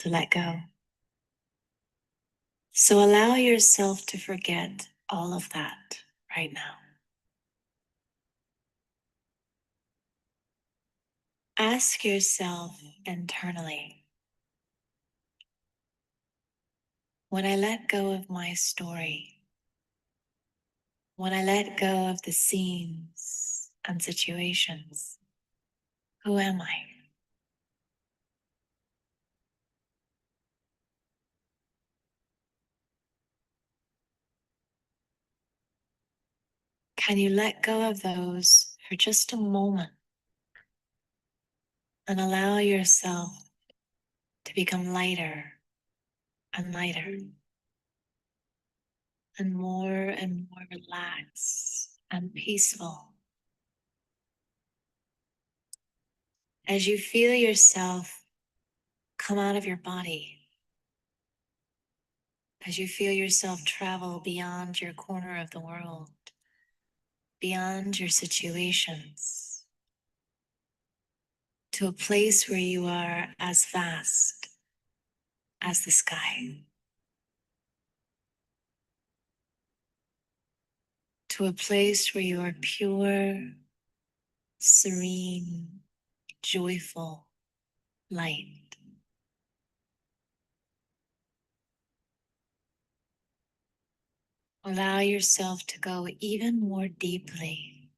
to let go. So allow yourself to forget all of that right now. Ask yourself internally, when I let go of my story, when I let go of the scenes and situations, who am I? Can you let go of those for just a moment and allow yourself to become lighter and lighter and more relaxed and peaceful as you feel yourself come out of your body, as you feel yourself travel beyond your corner of the world, beyond your situations, to a place where you are as vast as the sky, to a place where you are pure, serene, joyful light. Allow yourself to go even more deeply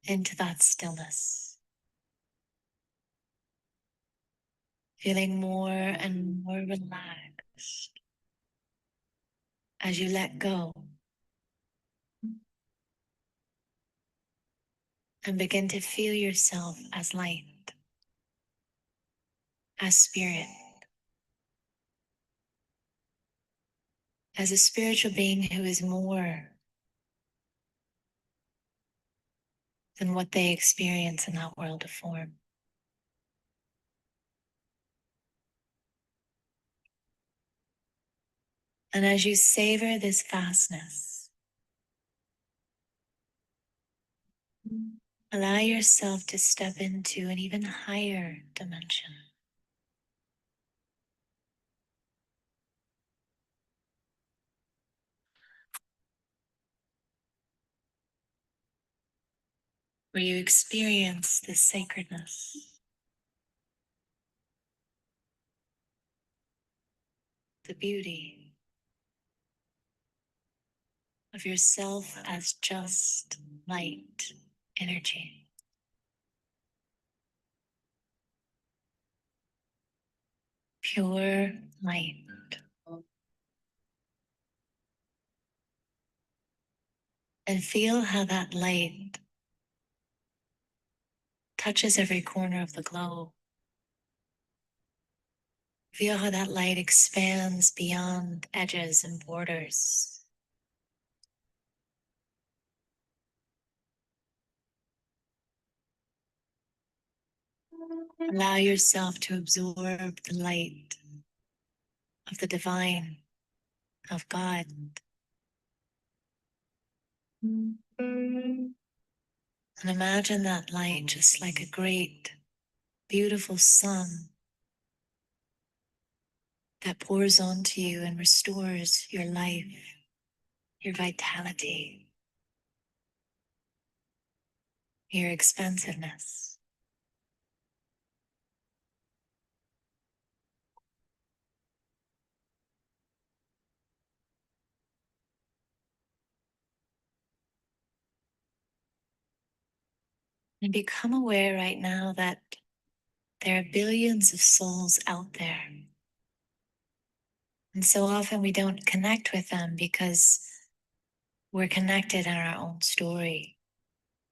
into that stillness, feeling more and more relaxed as you let go and begin to feel yourself as light, as spirit, as a spiritual being who is more than what they experience in that world of form. And as you savor this vastness, allow yourself to step into an even higher dimension. Where you experience the sacredness, the beauty of yourself as just light energy. Pure light. And feel how that light touches every corner of the globe. Feel how that light expands beyond edges and borders. Allow yourself to absorb the light of the divine, of God. And imagine that light just like a great, beautiful sun that pours onto you and restores your life, your vitality, your expansiveness. And become aware right now that there are billions of souls out there. And so often we don't connect with them because we're connected in our own story.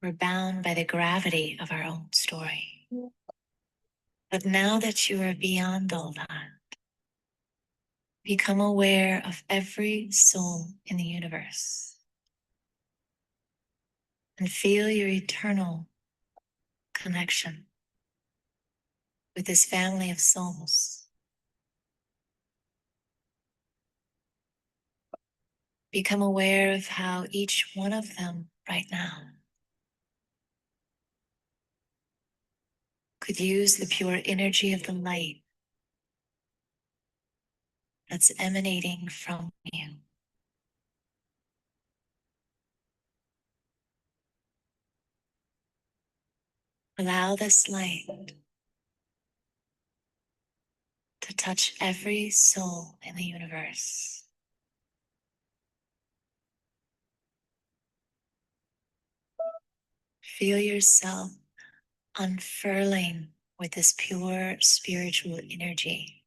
We're bound by the gravity of our own story. But now that you are beyond all that, become aware of every soul in the universe and feel your eternal connection with this family of souls. Become aware of how each one of them right now could use the pure energy of the light that's emanating from you. Allow this light to touch every soul in the universe. Feel yourself unfurling with this pure spiritual energy.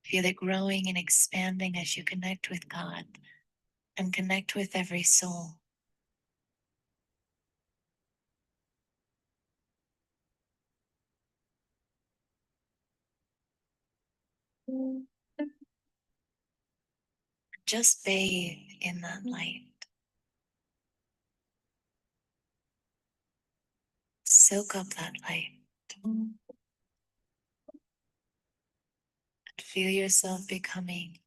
Feel it growing and expanding as you connect with God and connect with every soul. Just bathe in that light. Soak up that light. And feel yourself becoming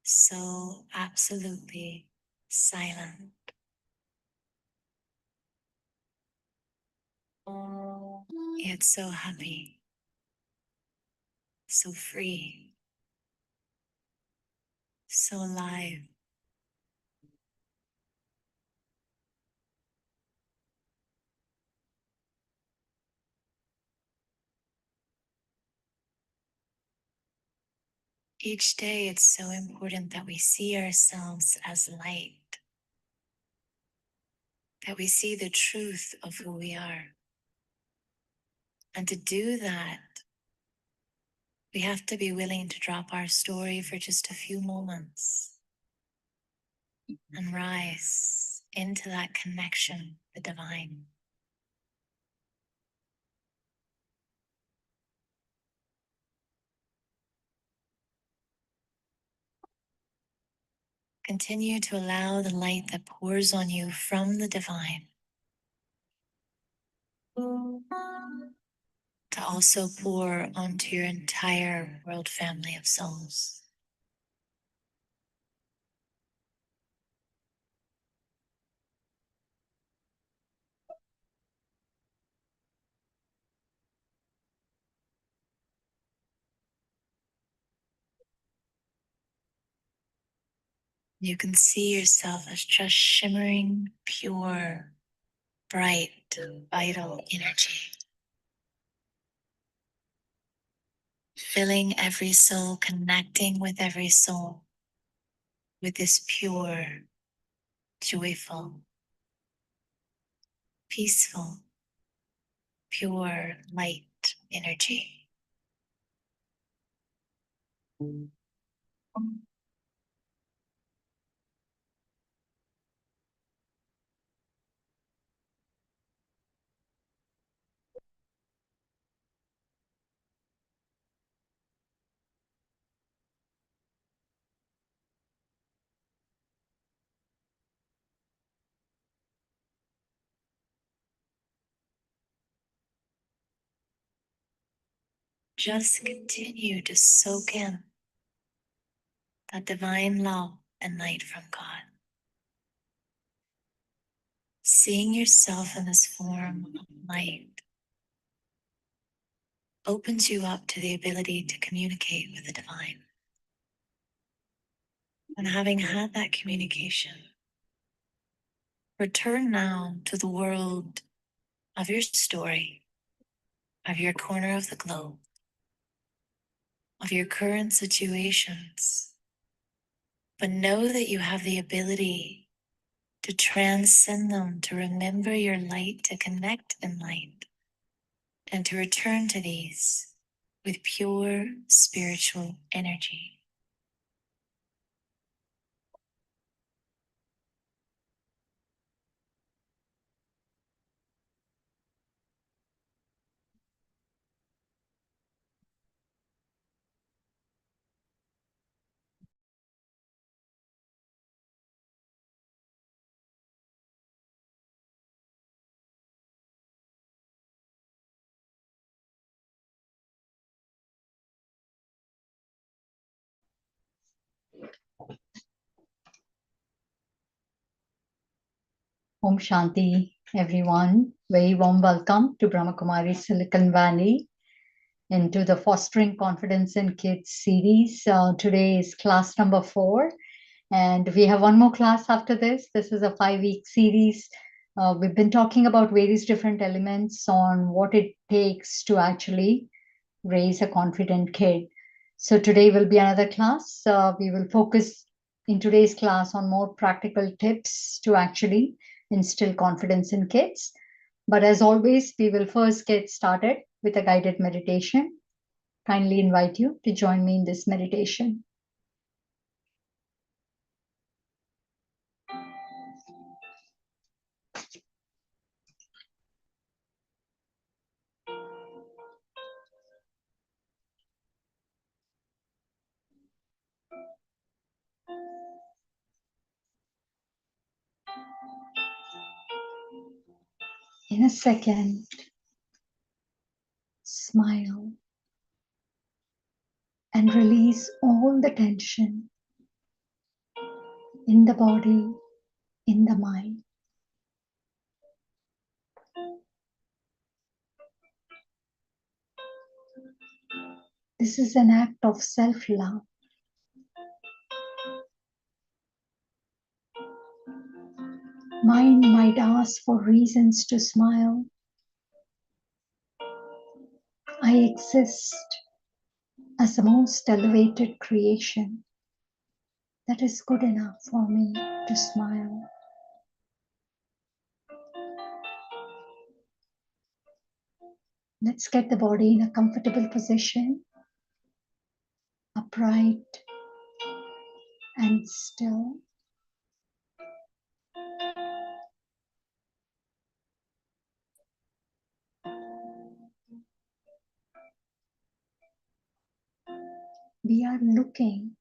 so absolutely silent. Yet so happy, so free, so alive. Each day it's so important that we see ourselves as light, that we see the truth of who we are. And to do that, we have to be willing to drop our story for just a few moments and rise into that connection, the divine. Continue to allow the light that pours on you from the divine to also pour onto your entire world family of souls. You can see yourself as just shimmering, pure, bright, vital energy, filling every soul, connecting with every soul with this pure, joyful, peaceful, pure light energy. Just continue to soak in that divine love and light from God. Seeing yourself in this form of light opens you up to the ability to communicate with the divine. And having had that communication, return now to the world of your story, of your corner of the globe, of your current situations. But know that you have the ability to transcend them, to remember your light, to connect in light, and to return to these with pure spiritual energy. Om Shanti, everyone. Very warm welcome to Brahma Kumaris, Silicon Valley, into the Fostering Confidence in Kids series. Today is class number 4, and we have one more class after this. This is a 5-week series. We've been talking about various different elements on what it takes to actually raise a confident kid. So today will be another class. We will focus in today's class on more practical tips to actually instill confidence in kids. But as always, we will first get started with a guided meditation. Kindly invite you to join me in this meditation. In a second, smile and release all the tension in the body, in the mind. This is an act of self-love. Mind might ask for reasons to smile. I exist as the most elevated creation. That is good enough for me to smile. Let's get the body in a comfortable position, upright and still. We are looking,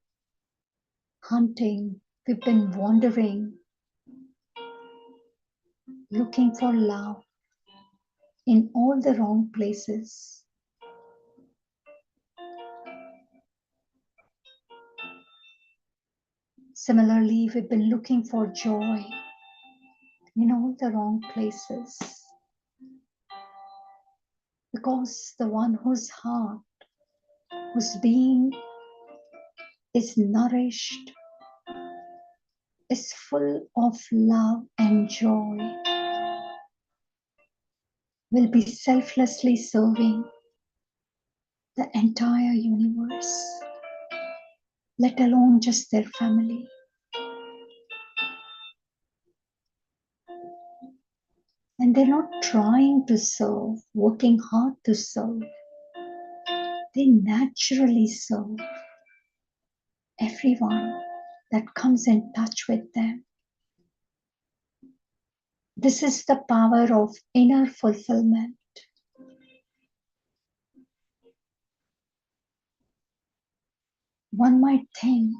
hunting, we've been wandering, looking for love in all the wrong places. Similarly, we've been looking for joy in all the wrong places. Because the one whose heart, whose being is nourished, is full of love and joy, will be selflessly serving the entire universe, let alone just their family. And they're not trying to serve, working hard to serve. They naturally serve everyone that comes in touch with them. This is the power of inner fulfillment. One might think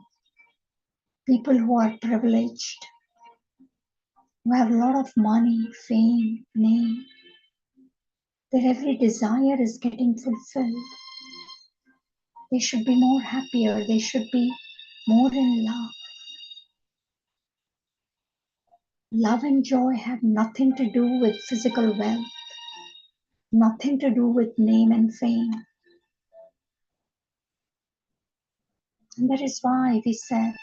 people who are privileged, who have a lot of money, fame, name, their every desire is getting fulfilled. They should be more happier. They should be more in love. Love and joy have nothing to do with physical wealth, nothing to do with name and fame. And that is why we said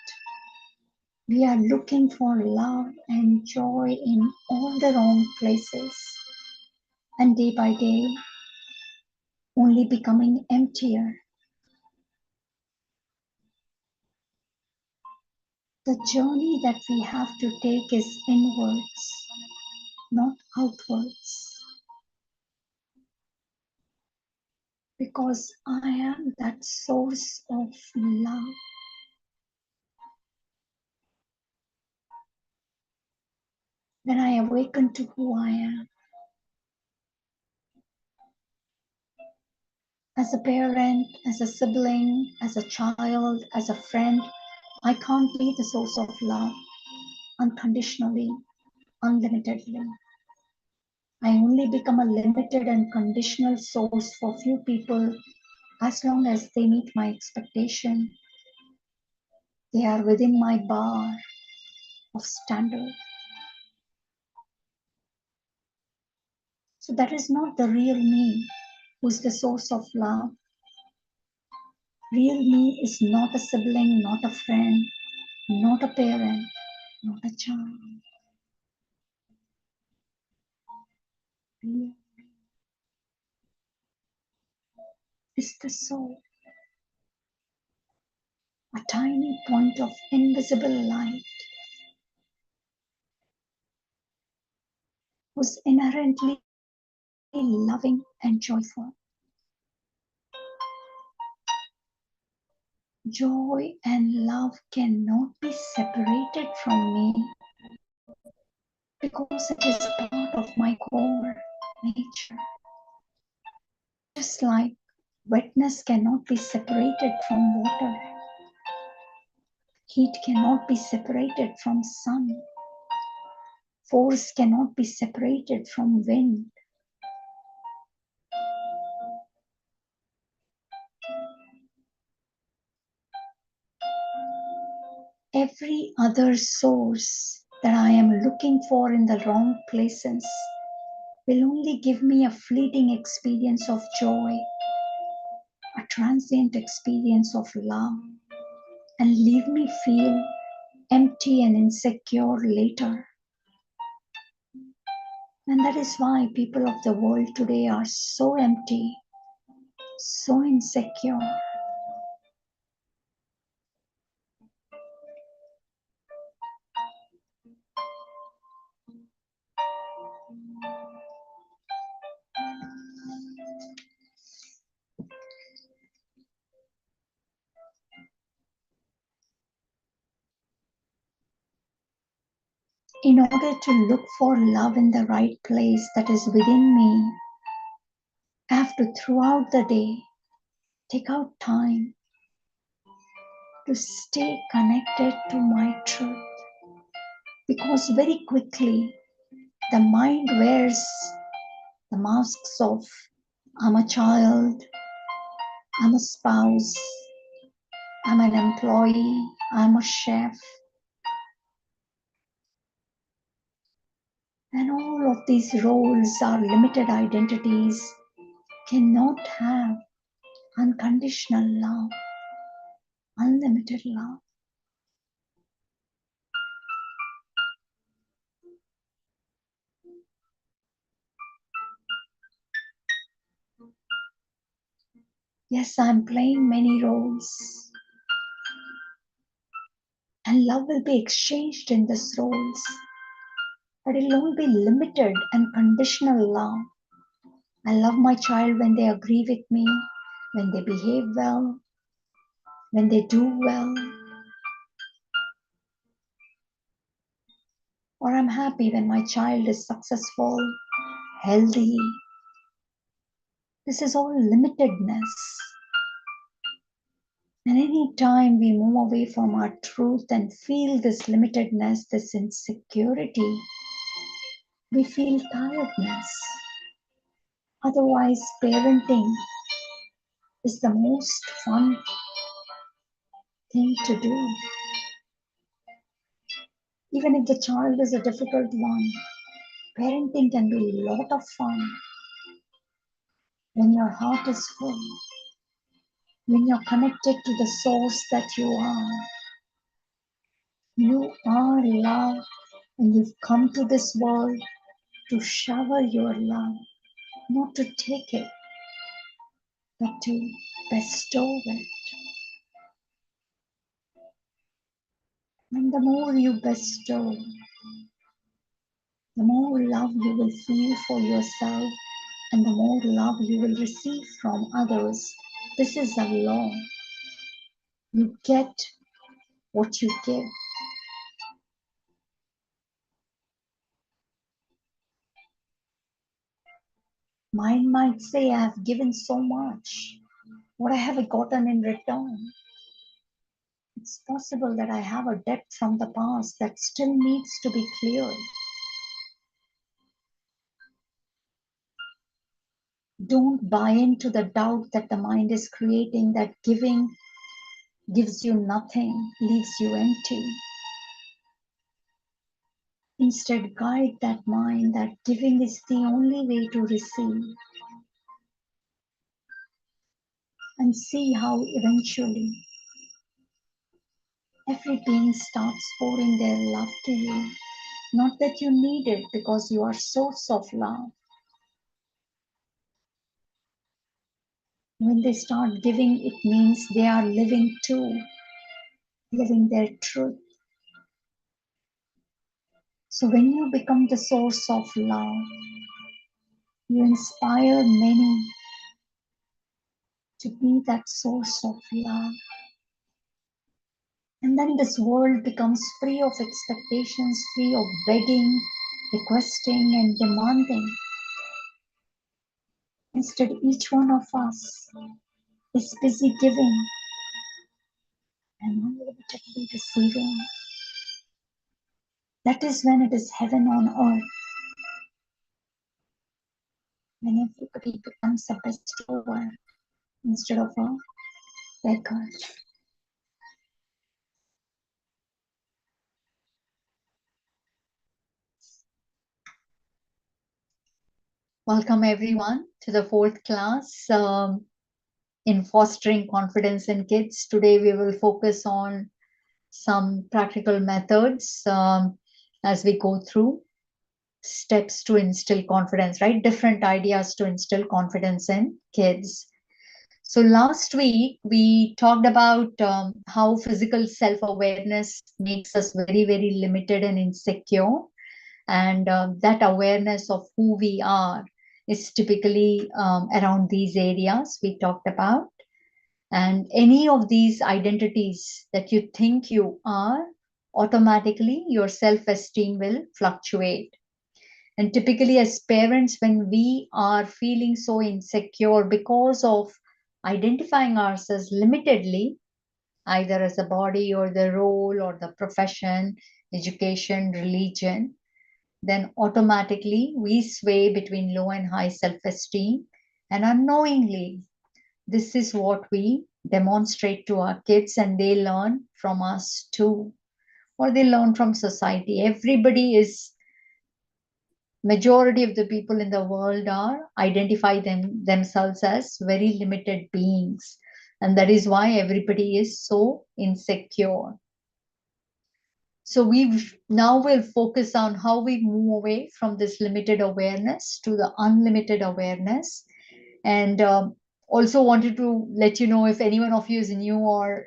we are looking for love and joy in all the wrong places. And day by day, only becoming emptier. The journey that we have to take is inwards, not outwards. Because I am that source of love. When I awaken to who I am, as a parent, as a sibling, as a child, as a friend, I can't be the source of love unconditionally, unlimitedly. I only become a limited and conditional source for few people as long as they meet my expectation. They are within my bar of standard. So that is not the real me who's the source of love. Real me is not a sibling, not a friend, not a parent, not a child. Real is the soul, a tiny point of invisible light who's inherently loving and joyful. Joy and love cannot be separated from me because it is part of my core nature. Just like wetness cannot be separated from water, heat cannot be separated from sun, force cannot be separated from wind. Every other source that I am looking for in the wrong places will only give me a fleeting experience of joy, a transient experience of love, and leave me feel empty and insecure later. And that is why people of the world today are so empty, so insecure. In order to look for love in the right place that is within me, I have to throughout the day take out time to stay connected to my truth. Because very quickly the mind wears the masks of I'm a child, I'm a spouse, I'm an employee, I'm a chef. And all of these roles are limited identities, cannot have unconditional love, unlimited love. Yes, I'm playing many roles, and love will be exchanged in these roles, but it will only be limited and conditional love. I love my child when they agree with me, when they behave well, when they do well. Or I'm happy when my child is successful, healthy. This is all limitedness. And any time we move away from our truth and feel this limitedness, this insecurity, we feel tiredness. Otherwise, parenting is the most fun thing to do. Even if the child is a difficult one, parenting can be a lot of fun when your heart is full, when you're connected to the source that you are. You are love, and you've come to this world to shower your love, not to take it, but to bestow it. And the more you bestow, the more love you will feel for yourself, and the more love you will receive from others. This is a law. You get what you give. Mind might say, I have given so much. What have I gotten in return? It's possible that I have a debt from the past that still needs to be cleared. Don't buy into the doubt that the mind is creating, that giving gives you nothing, leaves you empty. Instead, guide that mind that giving is the only way to receive, and see how eventually every being starts pouring their love to you. Not that you need it, because you are source of love. When they start giving, it means they are living too, living their truth. So when you become the source of love, you inspire many to be that source of love. And then this world becomes free of expectations, free of begging, requesting, and demanding. Instead, each one of us is busy giving and unlimitedly receiving. That is when it is heaven on earth, when everybody becomes a bestower instead of a beggar. Welcome everyone to the fourth class in fostering confidence in kids. Today we will focus on some practical methods as we go through steps to instill confidence, right? Different ideas to instill confidence in kids. So last week we talked about how physical self-awareness makes us very, very limited and insecure. And that awareness of who we are is typically around these areas we talked about. And any of these identities that you think you are, automatically your self-esteem will fluctuate. And typically, as parents, when we are feeling so insecure because of identifying ourselves limitedly, either as a body or the role or the profession, education, religion, then automatically we sway between low and high self esteem. And unknowingly, this is what we demonstrate to our kids, and they learn from us too, or they learn from society. Everybody is, majority of the people in the world are identify themselves as very limited beings, and that is why everybody is so insecure. So we now will focus on how we move away from this limited awareness to the unlimited awareness. And also wanted to let you know, if any one of you is new or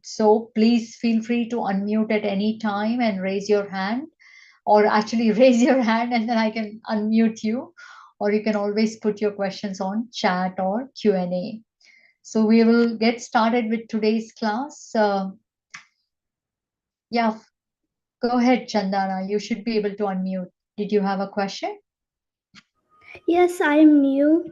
so, please feel free to unmute at any time and raise your hand, or actually raise your hand and then I can unmute you, or you can always put your questions on chat or Q&A. So we will get started with today's class. Yeah, go ahead, Chandana. You should be able to unmute. Did you have a question? Yes, I am new.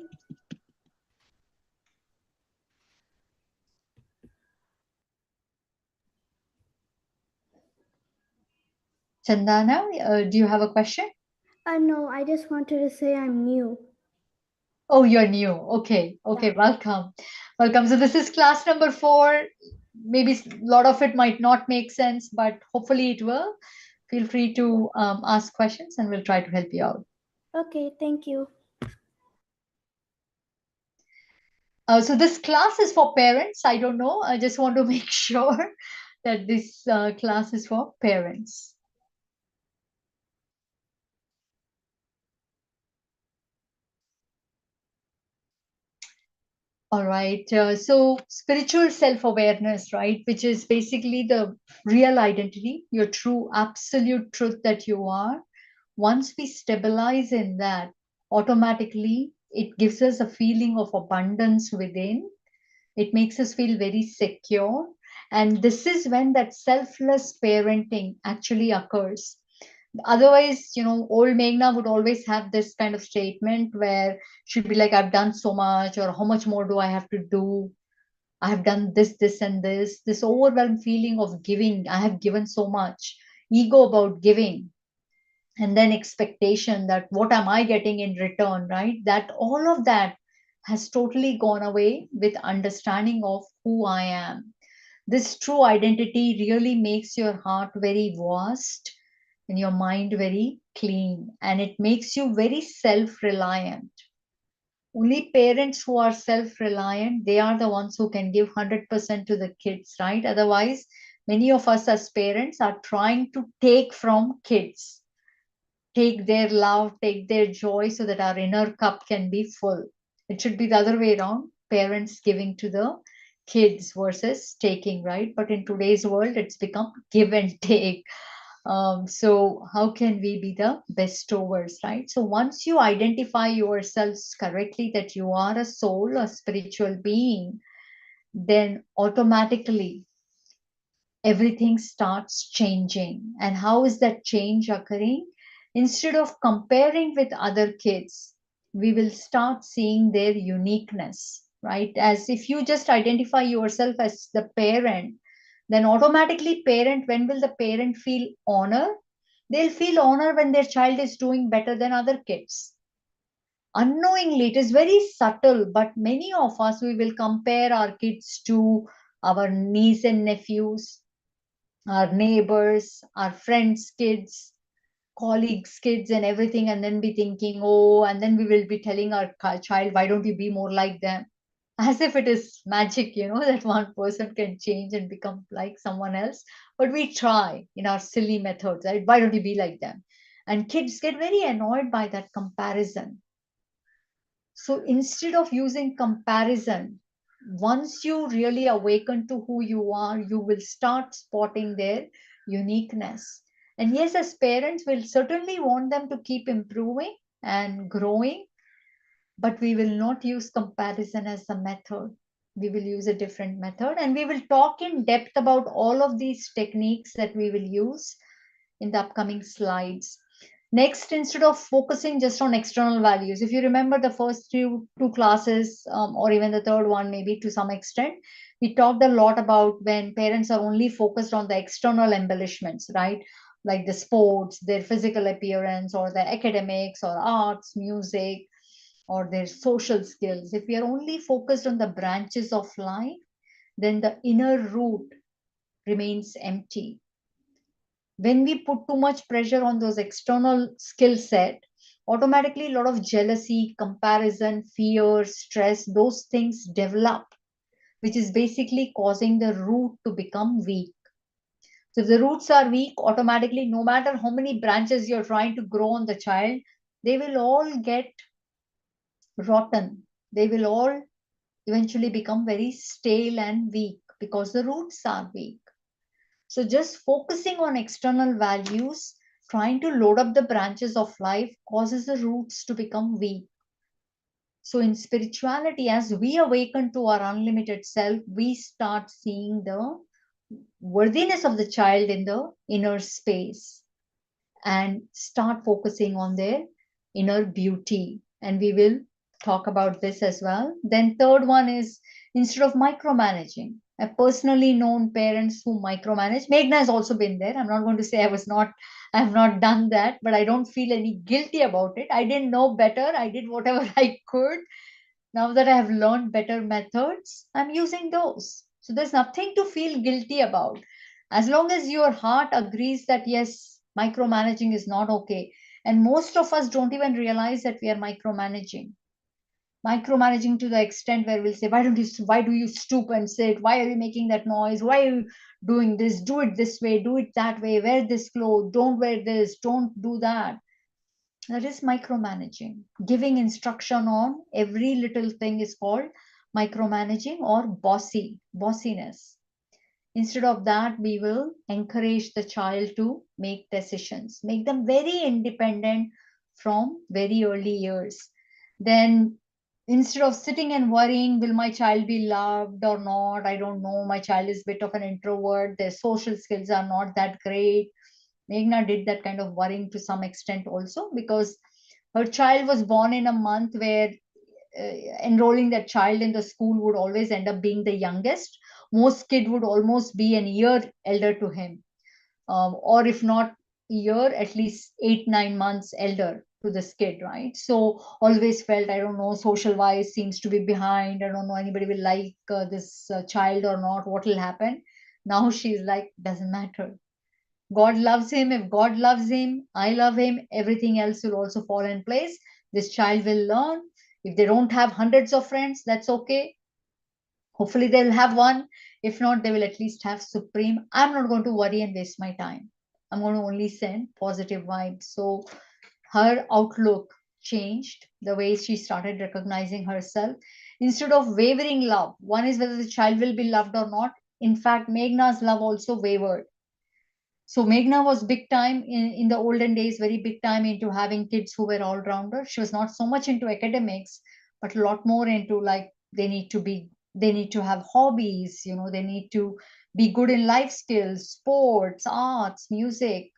Chandana, do you have a question? No, I just wanted to say I'm new. Oh, you're new. Okay. Okay. Yeah. Welcome. Welcome. So this is class number 4. Maybe a lot of it might not make sense, but hopefully it will. Feel free to ask questions and we'll try to help you out. Okay, thank you. So this class is for parents. I don't know. I just want to make sure that this class is for parents. All right. So spiritual self-awareness, right, which is basically the real identity, your true absolute truth that you are. Once we stabilize in that, automatically it gives us a feeling of abundance within. It makes us feel very secure. And this is when that selfless parenting actually occurs. Otherwise, old Meghna would always have this kind of statement where she'd be like, I've done so much, or how much more do I have to do? I have done this, this, and this overwhelmed feeling of giving. I have given so much, ego about giving, and then expectation that what am I getting in return, right? That all of that has totally gone away with understanding of who I am. This true identity really makes your heart very vast, and your mind very clean, and it makes you very self-reliant. Only parents who are self-reliant, they are the ones who can give 100% to the kids, right? Otherwise, many of us as parents are trying to take from kids, take their love, take their joy, so that our inner cup can be full. It should be the other way around, parents giving to the kids versus taking, right? But in today's world, it's become give and take. So how can we be the bestowers, right? So once you identify yourselves correctly that you are a soul, a spiritual being, then automatically everything starts changing. And how is that change occurring? Instead of comparing with other kids, we will start seeing their uniqueness, right? As if you just identify yourself as the parent, then automatically parent, when will the parent feel honor? They'll feel honor when their child is doing better than other kids. Unknowingly, it is very subtle, but many of us, we will compare our kids to our niece and nephews, our neighbors, our friends' kids, colleagues' kids, and everything, and then be thinking, oh, and then we will be telling our child, why don't you be more like them? As if it is magic, that one person can change and become like someone else. But we try in our silly methods, right? Why don't you be like them? And kids get very annoyed by that comparison. So instead of using comparison, once you really awaken to who you are, you will start spotting their uniqueness. And yes, as parents, we'll certainly want them to keep improving and growing, but we will not use comparison as the method. We will use a different method, and we will talk in depth about all of these techniques that we will use in the upcoming slides. Next, instead of focusing just on external values, if you remember the first two classes, or even the third one, maybe to some extent, we talked a lot about when parents are only focused on the external embellishments, right? Like the sports, their physical appearance, or the academics, or arts, music, or their social skills. If we are only focused on the branches of life, then the inner root remains empty. When we put too much pressure on those external skill set, automatically a lot of jealousy, comparison, fear, stress, those things develop, which is basically causing the root to become weak. So if the roots are weak, automatically, no matter how many branches you're trying to grow on the child, they will all get rotten. They will all eventually become very stale and weak because the roots are weak. So just focusing on external values, trying to load up the branches of life causes the roots to become weak. So in spirituality, as we awaken to our unlimited self, we start seeing the worthiness of the child in the inner space and start focusing on their inner beauty. And we will talk about this as well. Then third one is, instead of micromanaging, I've personally known parents who micromanage. Meghna has also been there. I'm not going to say I have not done that, but I don't feel any guilty about it. I didn't know better. I did whatever I could. Now that I have learned better methods, I'm using those. So there's nothing to feel guilty about. As long as your heart agrees that yes, micromanaging is not okay. And most of us don't even realize that we are micromanaging. Micromanaging to the extent where we'll say, why do you stoop and sit? Why are you making that noise? Why are you doing this? Do it this way, do it that way, wear this clothes, don't wear this, don't do that. That is micromanaging. Giving instruction on every little thing is called micromanaging or bossiness. Instead of that, we will encourage the child to make decisions, make them very independent from very early years. Then instead of sitting and worrying, will my child be loved or not? I don't know. My child is a bit of an introvert. Their social skills are not that great. Meghna did that kind of worrying to some extent also, because her child was born in a month where enrolling that child in the school would always end up being the youngest. Most kid would almost be an year elder to him, or if not year, at least 8 9 months elder to this kid, right? So always felt, I don't know, social wise seems to be behind. I don't know anybody will like this child or not. What will happen? Now she's like, doesn't matter. God loves him. If God loves him, I love him, everything else will also fall in place. This child will learn. If they don't have hundreds of friends, that's okay. Hopefully they'll have one. If not, they will at least have Supreme. I'm not going to worry and waste my time. I'm going to only send positive vibes. So her outlook changed, the way she started recognizing herself. Instead of wavering love, one is whether the child will be loved or not. In fact, Meghna's love also wavered. So Meghna was big time in the olden days, very big time into having kids who were all rounders. She was not so much into academics, but a lot more into like they need to have hobbies, they need to be good in life skills, sports, arts, music,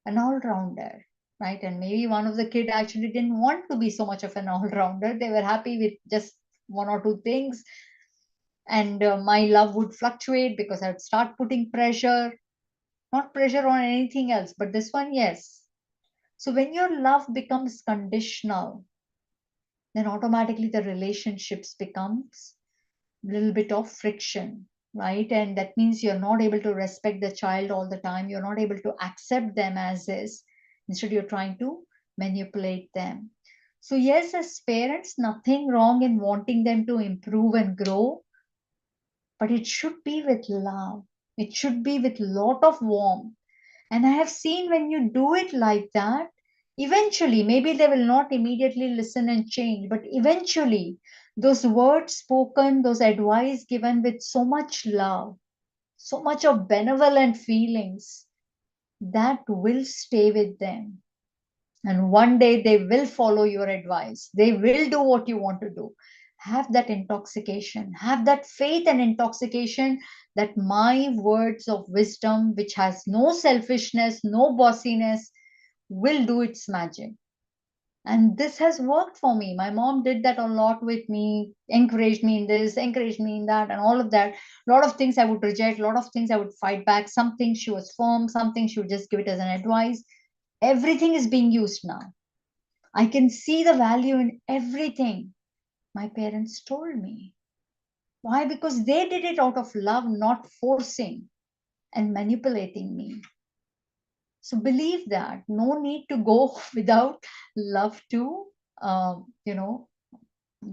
an all-rounder, right? And maybe one of the kid actually didn't want to be so much of an all-rounder. They were happy with just one or two things. And my love would fluctuate because I would start putting pressure, not pressure on anything else, but this one, yes. So when your love becomes conditional, then automatically the relationships becomes a little bit of friction, right? And that means you're not able to respect the child all the time. You're not able to accept them as is. Instead, you're trying to manipulate them. So yes, as parents, nothing wrong in wanting them to improve and grow, but it should be with love. It should be with lot of warmth. And I have seen when you do it like that, eventually, maybe they will not immediately listen and change, but eventually, those words spoken, those advice given with so much love, so much of benevolent feelings, that will stay with them. And one day they will follow your advice. They will do what you want to do. Have that intoxication, have that faith and intoxication that my words of wisdom, which has no selfishness, no bossiness, will do its magic. And this has worked for me. My mom did that a lot with me, encouraged me in this, encouraged me in that, and all of that. A lot of things I would reject, a lot of things I would fight back. Some things she was firm, some things she would just give it as an advice. Everything is being used now. I can see the value in everything my parents told me. Why? Because they did it out of love, not forcing and manipulating me. So believe that. No need to go without love to,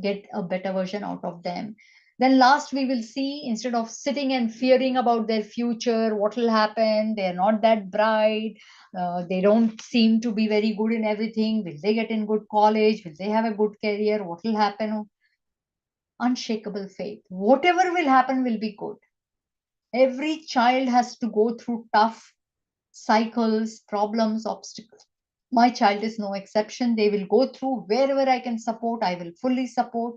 get a better version out of them. Then last we will see, instead of sitting and fearing about their future, what will happen, they're not that bright, they don't seem to be very good in everything, will they get in good college, will they have a good career, what will happen? Unshakable faith, whatever will happen will be good. Every child has to go through tough cycles, problems, obstacles. My child is no exception. They will go through. Wherever I can support, I will fully support.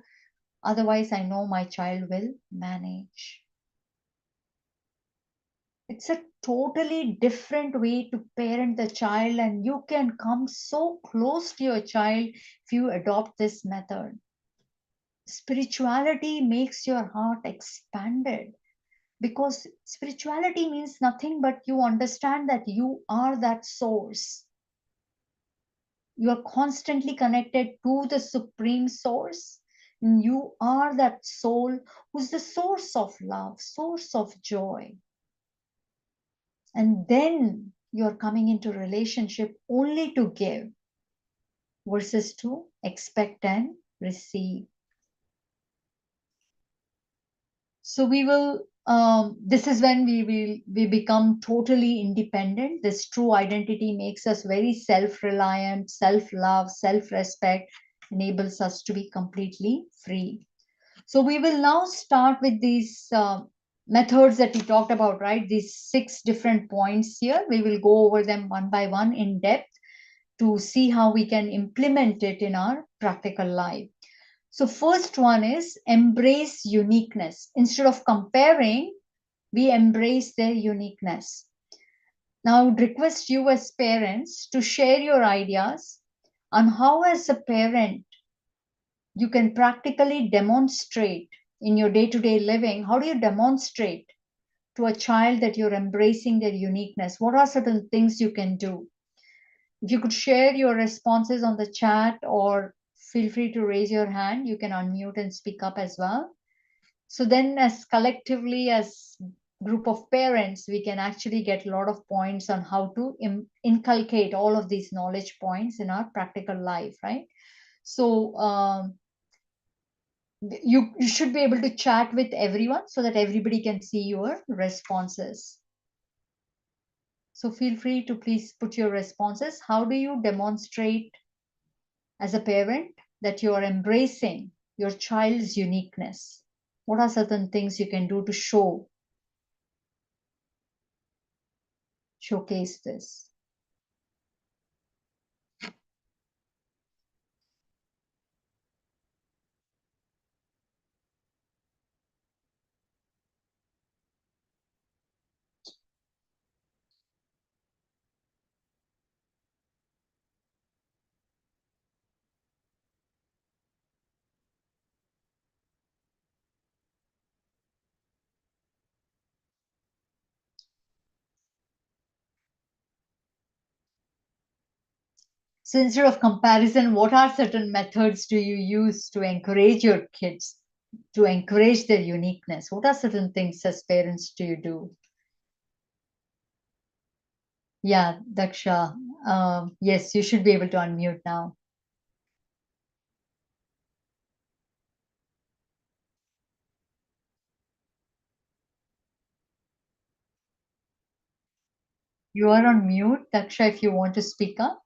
Otherwise, I know my child will manage. It's a totally different way to parent the child, and you can come so close to your child if you adopt this method. Spirituality makes your heart expanded, because spirituality means nothing but you understand that you are that source. You are constantly connected to the supreme source. And you are that soul who's the source of love, source of joy. And then you're coming into relationship only to give versus to expect and receive. So we will, this is when we become totally independent. This true identity makes us very self-reliant, self-love, self-respect, enables us to be completely free. So we will now start with these methods that we talked about, right? These 6 different points here. We will go over them one by one in depth to see how we can implement it in our practical life. So first one is embrace uniqueness. Instead of comparing, we embrace their uniqueness. Now I would request you as parents to share your ideas on how, as a parent, you can practically demonstrate in your day-to-day living. How do you demonstrate to a child that you're embracing their uniqueness? What are certain things you can do? If you could share your responses on the chat, or feel free to raise your hand, you can unmute and speak up as well. So then, as collectively, as group of parents, we can actually get a lot of points on how to inculcate all of these knowledge points in our practical life, right? So you should be able to chat with everyone so that everybody can see your responses. So feel free to please put your responses. How do you demonstrate as a parent that you are embracing your child's uniqueness? What are certain things you can do to showcase this? So instead of comparison, what are certain methods do you use to encourage your kids, to encourage their uniqueness? What are certain things as parents do you do? Yeah, Daksha. Yes, you should be able to unmute now. You are on mute, Daksha, if you want to speak up.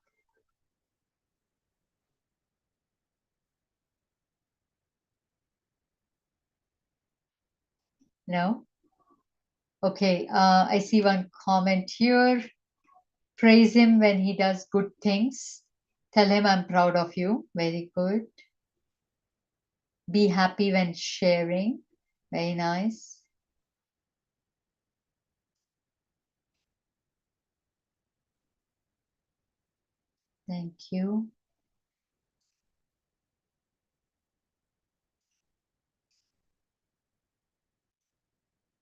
No? Okay, I see one comment here. Praise him when he does good things. Tell him I'm proud of you. Very good. Be happy when sharing. Very nice. Thank you.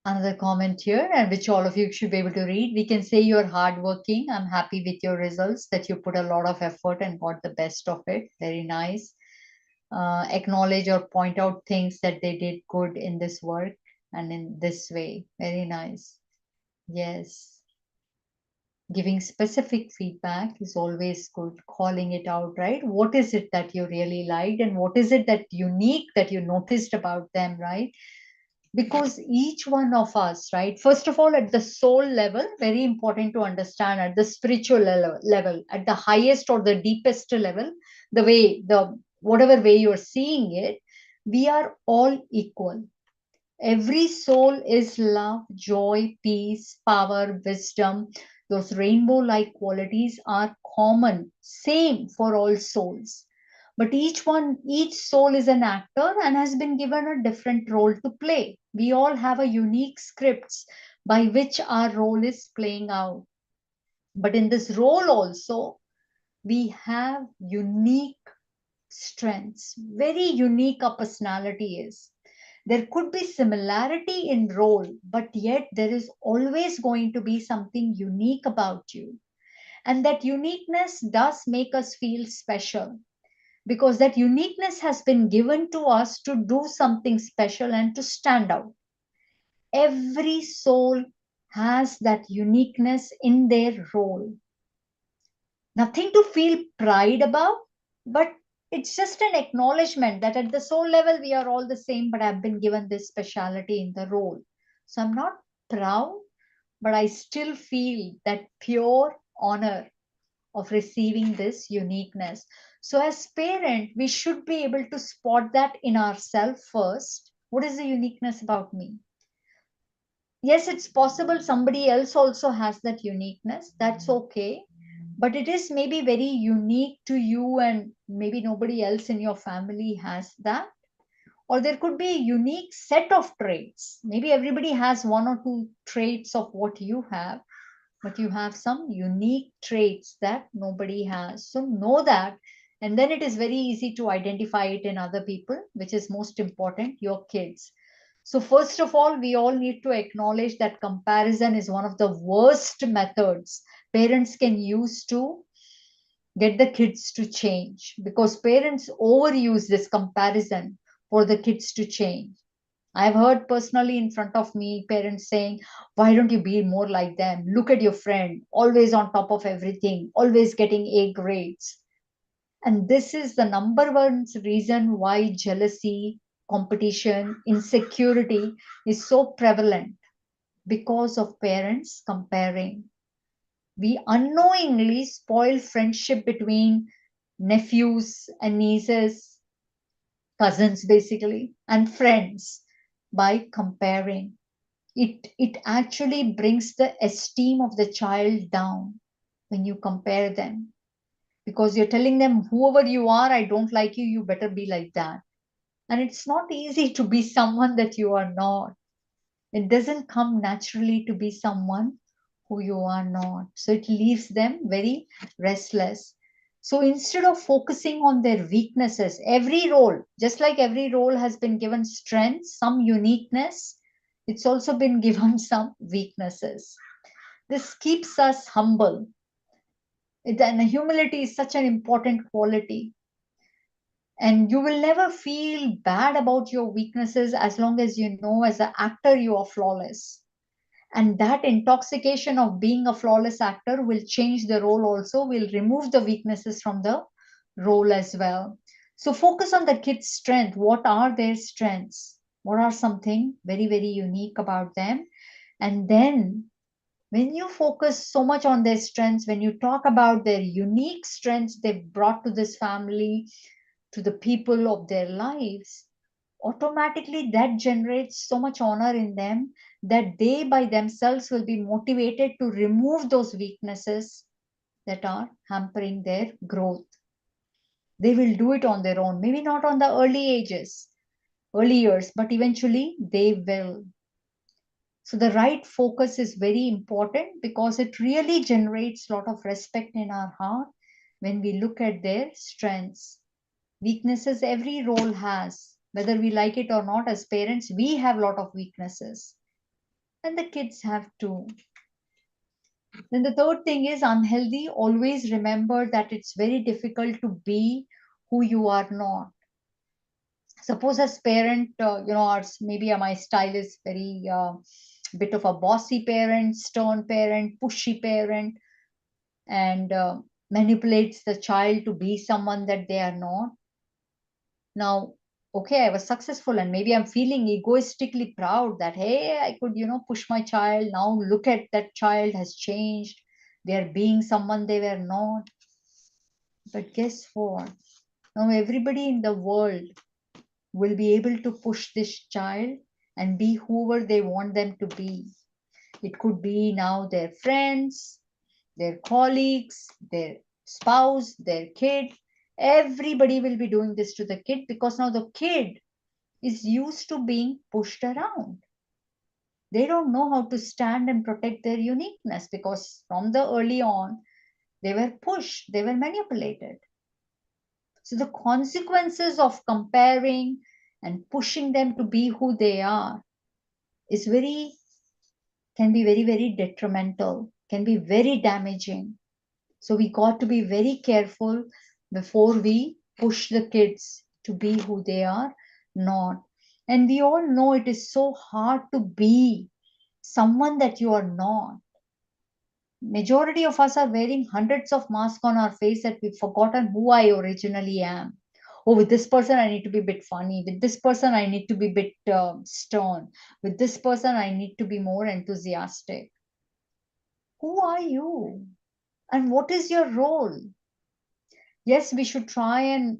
Another comment here, and which all of you should be able to read. We can say you're hardworking. I'm happy with your results, that you put a lot of effort and got the best of it. Very nice. Acknowledge or point out things that they did good in this work and in this way. Very nice. Yes. Giving specific feedback is always good. Calling it out, right? What is it that you really liked, and what is it that unique that you noticed about them, right? Because each one of us, right, first of all, at the soul level, very important to understand, at the spiritual level, at the highest or the deepest level, the way, the whatever way you're seeing it, we are all equal. Every soul is love, joy, peace, power, wisdom. Those rainbow like qualities are common, same for all souls. But each soul is an actor and has been given a different role to play. We all have a unique scripts by which our role is playing out. But in this role also, we have unique strengths, very unique our personality is. There could be similarity in role, but yet there is always going to be something unique about you. And that uniqueness does make us feel special, because that uniqueness has been given to us to do something special and to stand out. Every soul has that uniqueness in their role. Nothing to feel pride about, but it's just an acknowledgement that at the soul level we are all the same, but I've been given this speciality in the role. So I'm not proud, but I still feel that pure honor of receiving this uniqueness. So as parent, we should be able to spot that in ourselves first. What is the uniqueness about me? Yes, it's possible somebody else also has that uniqueness. That's okay. But it is maybe very unique to you, and maybe nobody else in your family has that. Or there could be a unique set of traits. Maybe everybody has one or two traits of what you have, but you have some unique traits that nobody has. So know that, and then it is very easy to identify it in other people, which is most important, your kids. So first of all, we all need to acknowledge that comparison is one of the worst methods parents can use to get the kids to change, because parents overuse this comparison for the kids to change. I've heard personally in front of me parents saying, why don't you be more like them? Look at your friend, always on top of everything, always getting A grades. And this is the number one reason why jealousy, competition, insecurity is so prevalent, because of parents comparing. We unknowingly spoil friendship between nephews and nieces, cousins basically, and friends by comparing. It actually brings the esteem of the child down when you compare them, because you're telling them, whoever you are, I don't like you, you better be like that. And it's not easy to be someone that you are not. It doesn't come naturally to be someone who you are not. So it leaves them very restless. So instead of focusing on their weaknesses, every role, just like every role has been given strength, some uniqueness, it's also been given some weaknesses. This keeps us humble. And humility is such an important quality. And you will never feel bad about your weaknesses as long as you know as an actor you are flawless. And that intoxication of being a flawless actor will change the role also, will remove the weaknesses from the role as well. So focus on the kids' strength. What are their strengths? What are something very, very unique about them? And then when you focus so much on their strengths, when you talk about their unique strengths they've brought to this family, to the people of their lives, automatically that generates so much honor in them that they by themselves will be motivated to remove those weaknesses that are hampering their growth. They will do it on their own, maybe not on the early years, but eventually they will. So the right focus is very important because it really generates a lot of respect in our heart when we look at their strengths. Weaknesses every role has, whether we like it or not. As parents, we have a lot of weaknesses, and the kids have too. Then the third thing is unhealthy. Always remember that it's very difficult to be who you are not. Suppose as parent, maybe my style is very bit of a bossy parent, stern parent, pushy parent, and manipulates the child to be someone that they are not. Now, okay, I was successful and maybe I'm feeling egoistically proud that, hey, I could, push my child. Now look at that child has changed. They're being someone they were not. But guess what? Now everybody in the world will be able to push this child and be whoever they want them to be. It could be now their friends, their colleagues, their spouse, their kid. Everybody will be doing this to the kid because now the kid is used to being pushed around. They don't know how to stand and protect their uniqueness because from the early on, they were pushed, they were manipulated. So the consequences of comparing and pushing them to be who they are is can be very, very detrimental, can be very damaging. So we got to be very careful before we push the kids to be who they are not. And we all know it is so hard to be someone that you are not. Majority of us are wearing hundreds of masks on our face that we've forgotten who I originally am. Oh, with this person I need to be a bit funny. With this person I need to be a bit stern. With this person I need to be more enthusiastic. Who are you? And what is your role? Yes, we should try and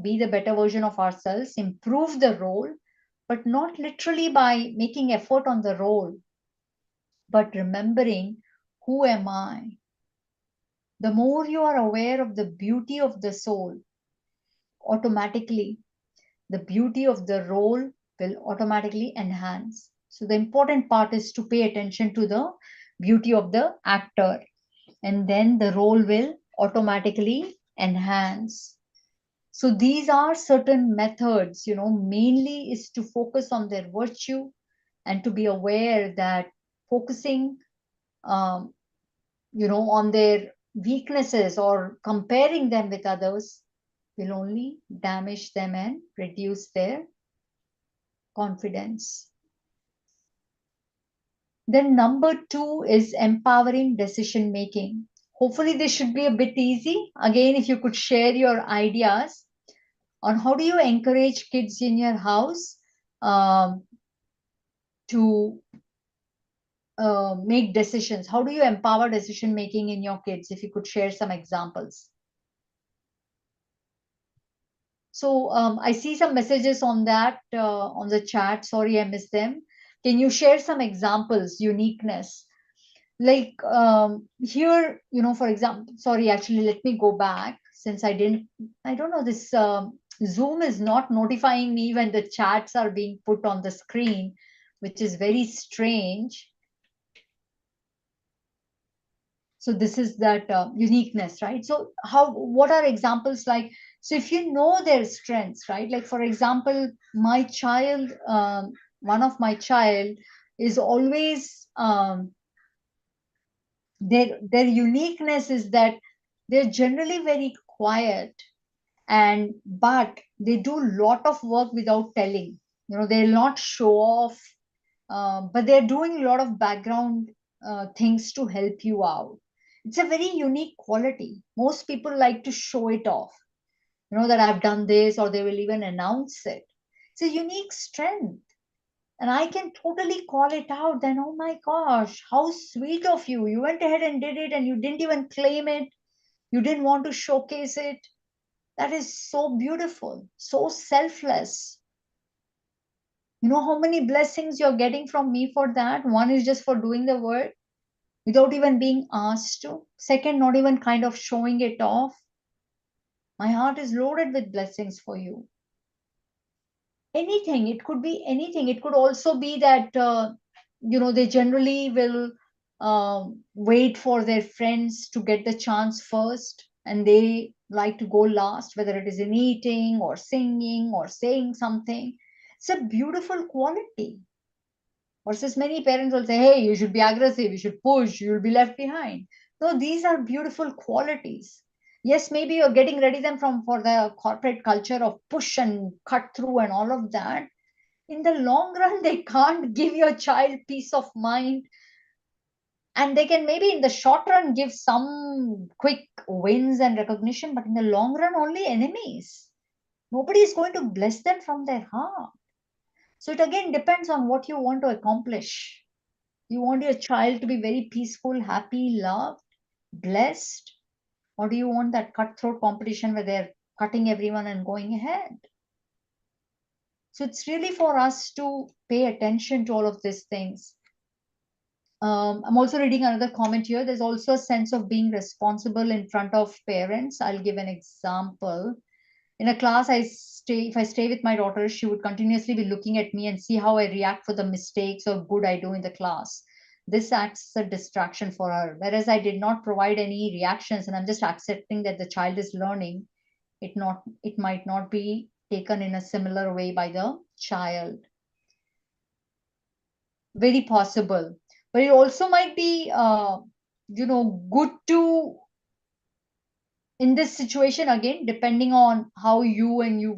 be the better version of ourselves, improve the role, but not literally by making effort on the role, but remembering, who am I? The more you are aware of the beauty of the soul, automatically the beauty of the role will automatically enhance. So the important part is to pay attention to the beauty of the actor, and then the role will automatically enhance. So these are certain methods, mainly is to focus on their virtue and to be aware that focusing, um, on their weaknesses or comparing them with others will only damage them and reduce their confidence. Then number 2 is empowering decision making. Hopefully this should be a bit easy. Again, if you could share your ideas on how do you encourage kids in your house to make decisions. How do you empower decision making in your kids? If you could share some examples. So I see some messages on that on the chat. Sorry, I missed them. Can you share some examples, uniqueness? Like here, for example, sorry, actually, let me go back since I don't know, this Zoom is not notifying me when the chats are being put on the screen, which is very strange. So this is that uniqueness, right? So what are examples like? So if you know their strengths, right? Like for example, my child, one of my child is always, their uniqueness is that they're generally very quiet, but they do a lot of work without telling. They'll not show off, but they're doing a lot of background things to help you out. It's a very unique quality. Most people like to show it off, that I've done this, or they will even announce it. It's a unique strength. And I can totally call it out. Then, oh my gosh, how sweet of you. You went ahead and did it, and you didn't even claim it. You didn't want to showcase it. That is so beautiful, so selfless. You know how many blessings you're getting from me for that? One is just for doing the work without even being asked to. Second, not even kind of showing it off. My heart is loaded with blessings for you. Anything, it could be anything. It could also be that, they generally will wait for their friends to get the chance first, and they like to go last, whether it is in eating or singing or saying something. It's a beautiful quality. Versus many parents will say, hey, you should be aggressive, you should push, you'll be left behind. No, these are beautiful qualities. Yes, maybe you're getting ready them for the corporate culture of push and cut through and all of that. In the long run, they can't give your child peace of mind. And they can maybe in the short run give some quick wins and recognition, but in the long run, only enemies. Nobody is going to bless them from their heart. So it again depends on what you want to accomplish. You want your child to be very peaceful, happy, loved, blessed? Or do you want that cutthroat competition where they're cutting everyone and going ahead? So it's really for us to pay attention to all of these things. I'm also reading another comment here. There's also a sense of being responsible in front of parents. I'll give an example. In a class, if I stay with my daughter, she would continuously be looking at me and see how I react for the mistakes or good I do in the class. This acts as a distraction for her. Whereas I did not provide any reactions and I'm just accepting that the child is learning, it might not be taken in a similar way by the child. Very possible. But it also might be, good to, in this situation, again, depending on how you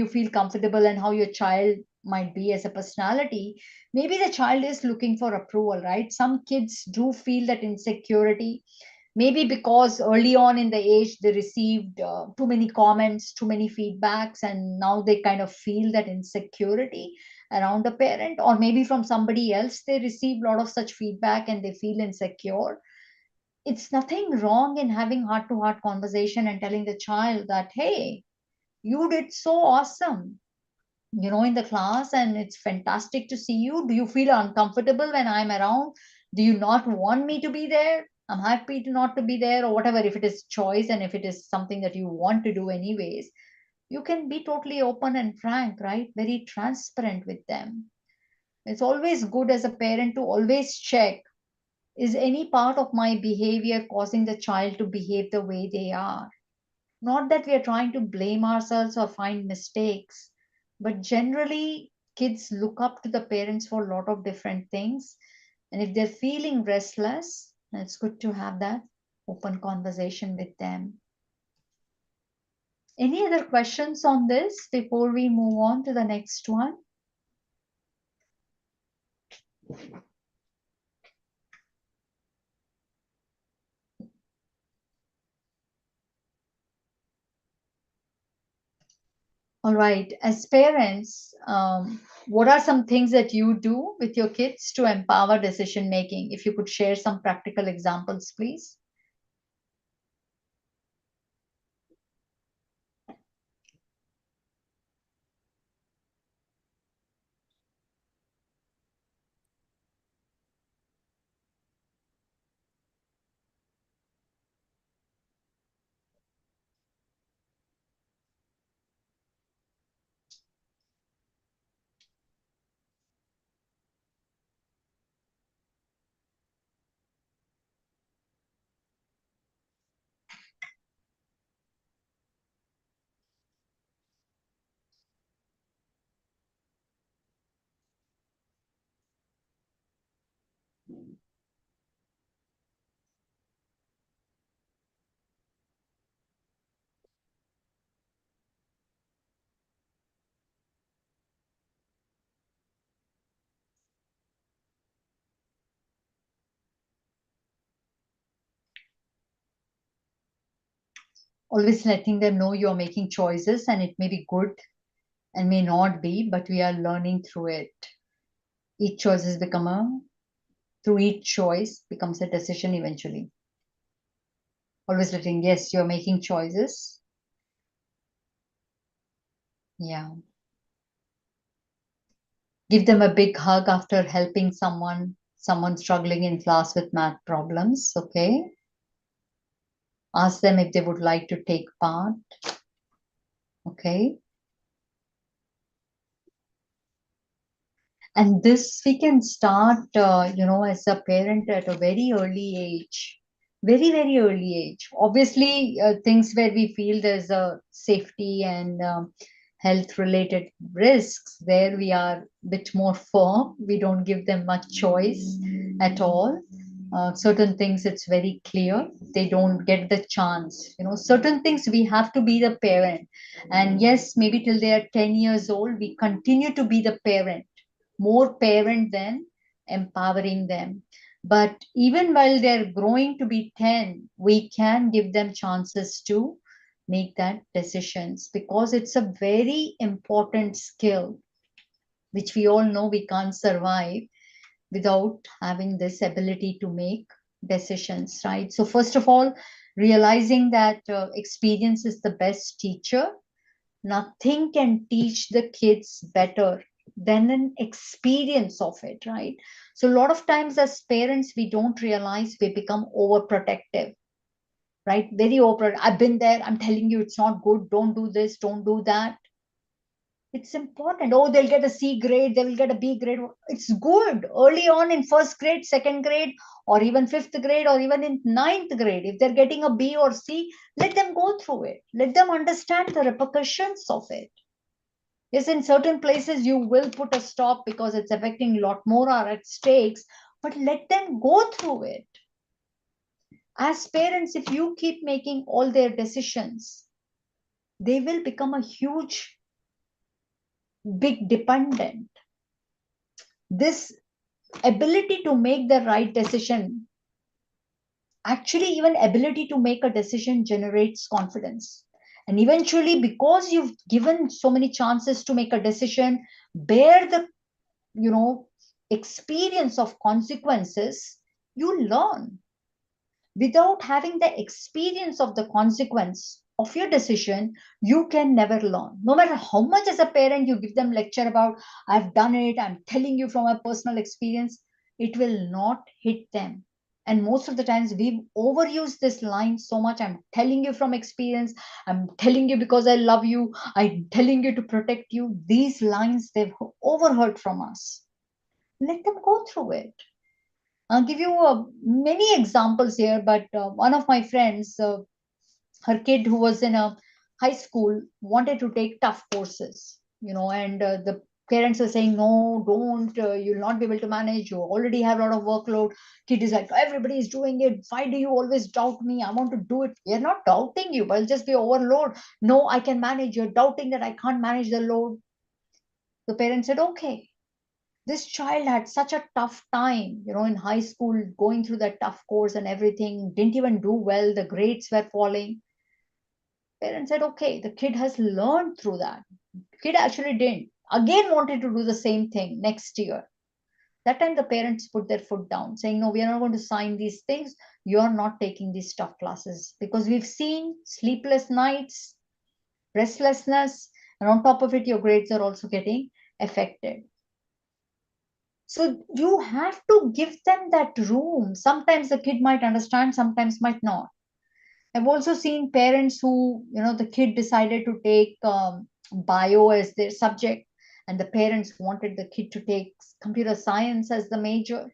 feel comfortable and how your child might be as a personality, maybe the child is looking for approval, right? Some kids do feel that insecurity, maybe because early on in the age they received too many comments, too many feedbacks, and now they kind of feel that insecurity around a parent, or maybe from somebody else they receive a lot of such feedback and they feel insecure. It's nothing wrong in having heart to heart conversation and telling the child that, hey, you did so awesome, in the class, and it's fantastic to see you. Do you feel uncomfortable when I'm around? Do you not want me to be there? I'm happy to not to be there, or whatever. If it is choice and if it is something that you want to do anyways, you can be totally open and frank, right? Very transparent with them. It's always good as a parent to always check, is any part of my behavior causing the child to behave the way they are? Not that we are trying to blame ourselves or find mistakes, but generally, kids look up to the parents for a lot of different things. And if they're feeling restless, it's good to have that open conversation with them. Any other questions on this before we move on to the next one? All right. As parents, what are some things that you do with your kids to empower decision making? If you could share some practical examples, please. Always letting them know you're making choices and it may be good and may not be, but we are learning through it. Each choice has become through each choice becomes a decision eventually. Always letting, yes, you're making choices. Yeah. Give them a big hug after helping someone struggling in class with math problems. Okay. Ask them if they would like to take part. Okay. And this we can start, as a parent at a very early age, very early age. Obviously, things where we feel there's a safety and health related risks, there we are a bit more firm. We don't give them much choice at all. Certain things it's very clear they don't get the chance. Certain things we have to be the parent. And yes, maybe till they are 10 years old, we continue to be the parent, more parent than empowering them. But even while they're growing to be 10, we can give them chances to make that decisions, because it's a very important skill which we all know we can't survive without having this ability to make decisions, right? So first of all, realizing that experience is the best teacher. Nothing can teach the kids better than an experience of it, right? So a lot of times as parents, we don't realize we become overprotective, right? Very over. I've been there. I'm telling you, it's not good. Don't do this. Don't do that. It's important. Oh, they'll get a C grade. They will get a B grade. It's good early on in first grade, second grade, or even fifth grade, or even in ninth grade. If they're getting a B or C, let them go through it. Let them understand the repercussions of it. Yes, in certain places you will put a stop because it's affecting a lot more are at stakes, but let them go through it. As parents, if you keep making all their decisions, they will become a huge, big dependent. This ability to make the right decision, actually, even ability to make a decision generates confidence. And eventually, because you've given so many chances to make a decision, bear the experience of consequences, you learn. Without having the experience of the consequence of your decision, you can never learn. No matter how much as a parent you give them lecture about, I've done it, I'm telling you from my personal experience, it will not hit them. And most of the times we've overused this line so much. I'm telling you from experience, I'm telling you because I love you, I'm telling you to protect you. These lines they've overheard from us. Let them go through it. I'll give you many examples here, but one of my friends, her kid who was in a high school wanted to take tough courses, and the parents were saying, no, don't, you'll not be able to manage. You already have a lot of workload. Kid is like, everybody is doing it. Why do you always doubt me? I want to do it. We are not doubting you, but it'll just be overload. No, I can manage. You're doubting that I can't manage the load. The parents said, okay. This child had such a tough time, in high school, going through that tough course and everything, didn't even do well, the grades were falling. Parents said, okay, the kid has learned through that. Kid actually didn't. Again wanted to do the same thing next year. That time the parents put their foot down, saying, no, we are not going to sign these things. You are not taking these tough classes, because we've seen sleepless nights, restlessness, and on top of it, your grades are also getting affected. So you have to give them that room. Sometimes the kid might understand, sometimes might not. I've also seen parents who, the kid decided to take bio as their subject, and the parents wanted the kid to take computer science as the major.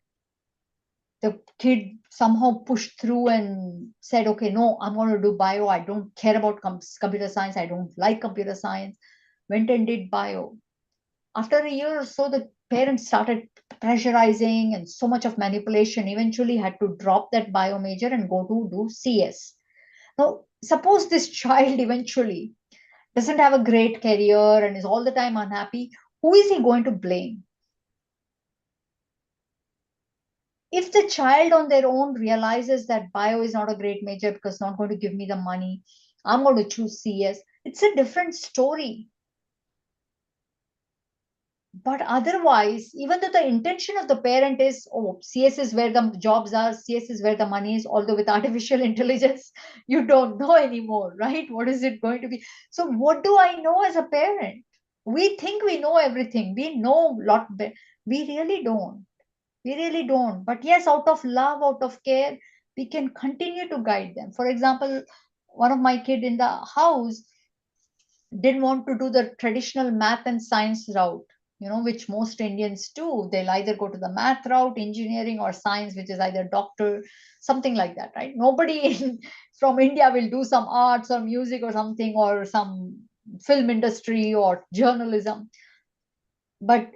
The kid somehow pushed through and said, okay, no, I'm going to do bio. I don't care about computer science. I don't like computer science. Went and did bio. After a year or so, the parents started pressurizing and so much of manipulation, eventually had to drop that bio major and go to do CS. Now, suppose this child eventually doesn't have a great career and is all the time unhappy, who is he going to blame? If the child on their own realizes that bio is not a great major because it's not going to give me the money, I'm going to choose CS, it's a different story. But otherwise, even though the intention of the parent is, oh, CS is where the jobs are, CS is where the money is, although with artificial intelligence, you don't know anymore, right? What is it going to be? So, what do I know as a parent? We think we know everything. We know a lot. We really don't. We really don't. But yes, out of love, out of care, we can continue to guide them. For example, one of my kid in the house didn't want to do the traditional math and science route, which most Indians do. They'll either go to the math route, engineering, or science, which is either doctor, something like that, right? Nobody from India will do some arts or music or something, or some film industry or journalism. But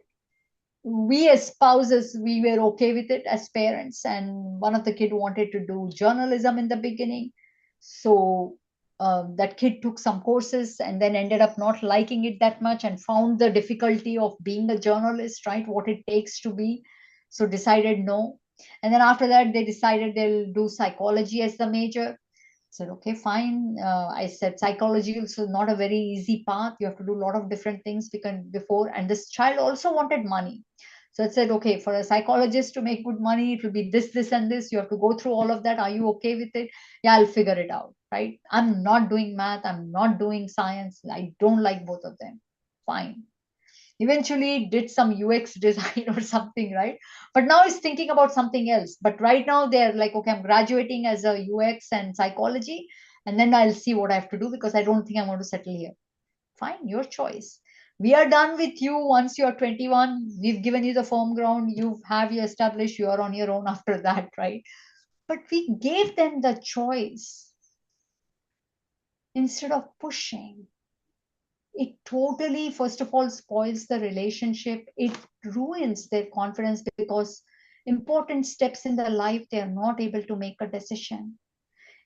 we as spouses, we were okay with it as parents, and one of the kid wanted to do journalism in the beginning. So that kid took some courses and then ended up not liking it that much and found the difficulty of being a journalist, right? What it takes to be. So decided no. And then after that, they decided they'll do psychology as the major. Said, okay, fine. I said, psychology also not a very easy path. You have to do a lot of different things before. And this child also wanted money. So I said, okay, for a psychologist to make good money, it will be this, and this. You have to go through all of that. Are you okay with it? Yeah, I'll figure it out, right? I'm not doing math. I'm not doing science. I don't like both of them. Fine. Eventually did some UX design or something, right? But now he's thinking about something else. But right now they're like, okay, I'm graduating as a UX and psychology, and then I'll see what I have to do, because I don't think I'm going to settle here. Fine, your choice. We are done with you once you're 21. We've given you the firm ground. You established, you are on your own after that, right? But we gave them the choice instead of pushing. It totally, first of all, spoils the relationship. It ruins their confidence, because important steps in their life, they are not able to make a decision.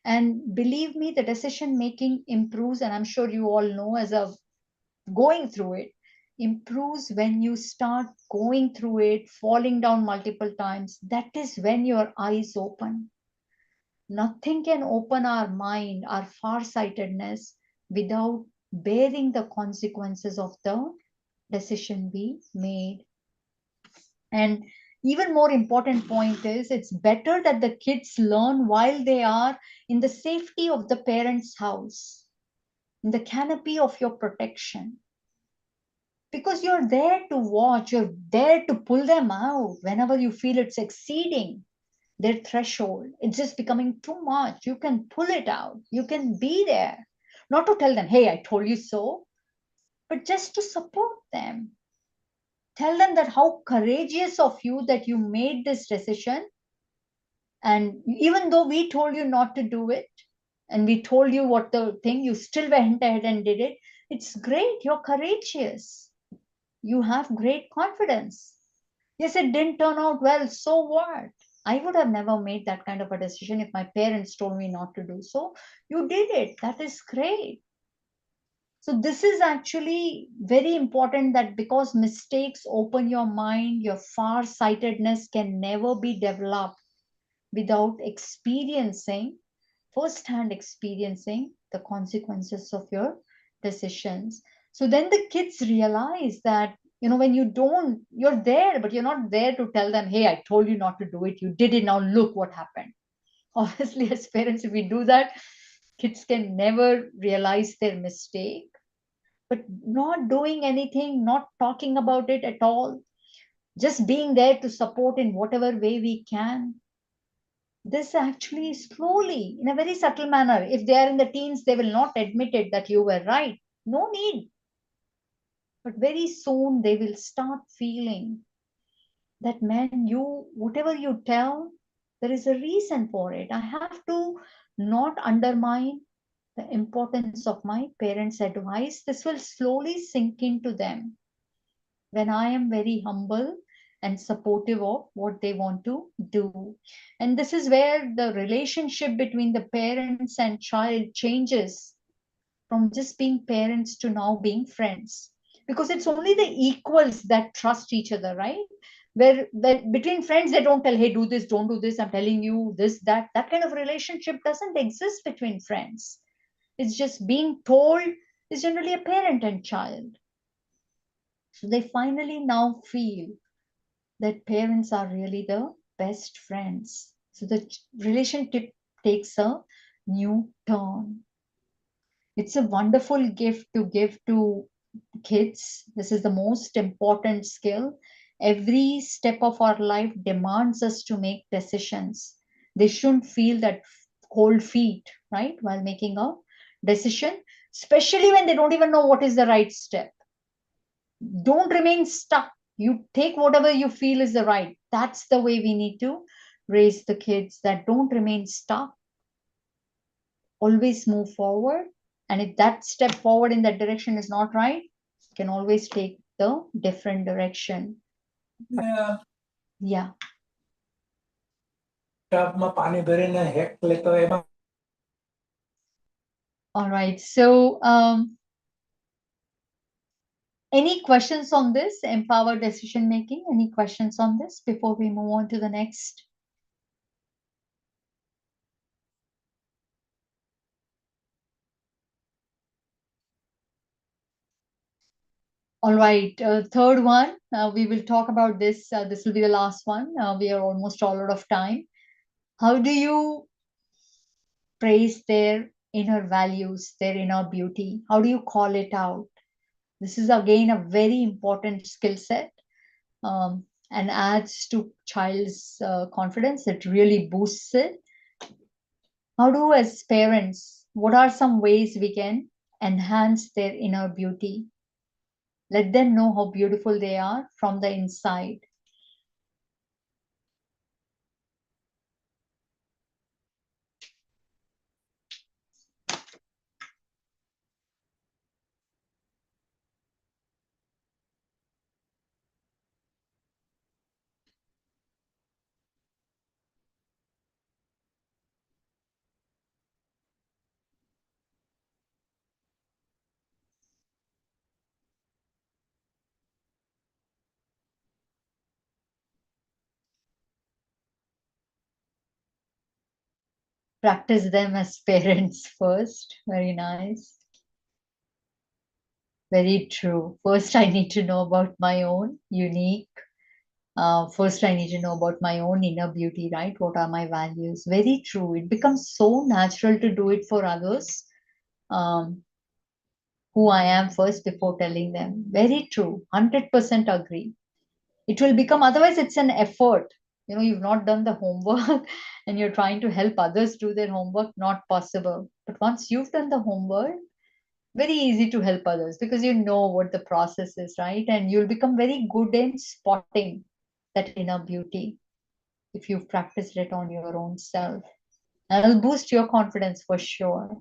And believe me, the decision making improves, and I'm sure you all know, as a going through it, improves when you start going through it, falling down multiple times. That is when your eyes open. Nothing can open our mind, our farsightedness, without bearing the consequences of the decision we made. And even more important point is, it's better that the kids learn while they are in the safety of the parents' house, in the canopy of your protection. Because you're there to watch, you're there to pull them out whenever you feel it's exceeding their threshold. It's just becoming too much. You can pull it out. You can be there. Not to tell them, hey, I told you so, but just to support them. Tell them that how courageous of you that you made this decision. And even though we told you not to do it, and we told you what the thing, you still went ahead and did it. It's great. You're courageous. You have great confidence. Yes, it didn't turn out well. So what? I would have never made that kind of a decision if my parents told me not to do so. You did it. That is great. So this is actually very important, that because mistakes open your mind, your far-sightedness can never be developed without experiencing, first-hand experiencing the consequences of your decisions. So then the kids realize that, when you don't, you're there, but you're not there to tell them, hey, I told you not to do it. You did it. Now look what happened. Obviously, as parents, if we do that, kids can never realize their mistake. But not doing anything, not talking about it at all, just being there to support in whatever way we can, this actually slowly, in a very subtle manner, if they are in the teens, they will not admit it that you were right. No need. But very soon they will start feeling that, man, whatever you tell, there is a reason for it. I have to not undermine the importance of my parents' advice. This will slowly sink into them when I am very humble and supportive of what they want to do. And this is where the relationship between the parents and child changes from just being parents to now being friends. Because it's only the equals that trust each other, right? Where between friends, they don't tell, hey, do this, don't do this, I'm telling you this, that. That kind of relationship doesn't exist between friends. It's just being told is generally a parent and child. So they finally now feel that parents are really the best friends. So the relationship takes a new turn. It's a wonderful gift to give to kids. This is the most important skill. Every step of our life demands us to make decisions. They shouldn't feel that cold feet, right, while making a decision, especially when they don't even know what is the right step. Don't remain stuck. You take whatever you feel is the right. That's the way we need to raise the kids, that don't remain stuck. Always move forward. And if that step forward in that direction is not right, you can always take the different direction. Yeah. Yeah. ટબમાં પાણી ભરીને hack લેતો એમાં All right. So, any questions on this empowered decision making? Any questions on this before we move on to the next? All right, third one, we will talk about this. This will be the last one. We are almost all out of time. How do you praise their inner values, their inner beauty? How do you call it out? This is again a very important skill set, and adds to child's confidence. It really boosts it. How do, as parents, what are some ways we can enhance their inner beauty? Let them know how beautiful they are from the inside. Practice them as parents first. Very nice. Very true. First, I need to know about my own unique. First, I need to know about my own inner beauty, right? What are my values? Very true. It becomes so natural to do it for others. Who I am first before telling them. Very true. 100% agree. It will become, otherwise, it's an effort. You've not done the homework and you're trying to help others do their homework, not possible. But once you've done the homework, very easy to help others because you know what the process is, right? And you'll become very good in spotting that inner beauty if you've practiced it on your own self. And it'll boost your confidence for sure.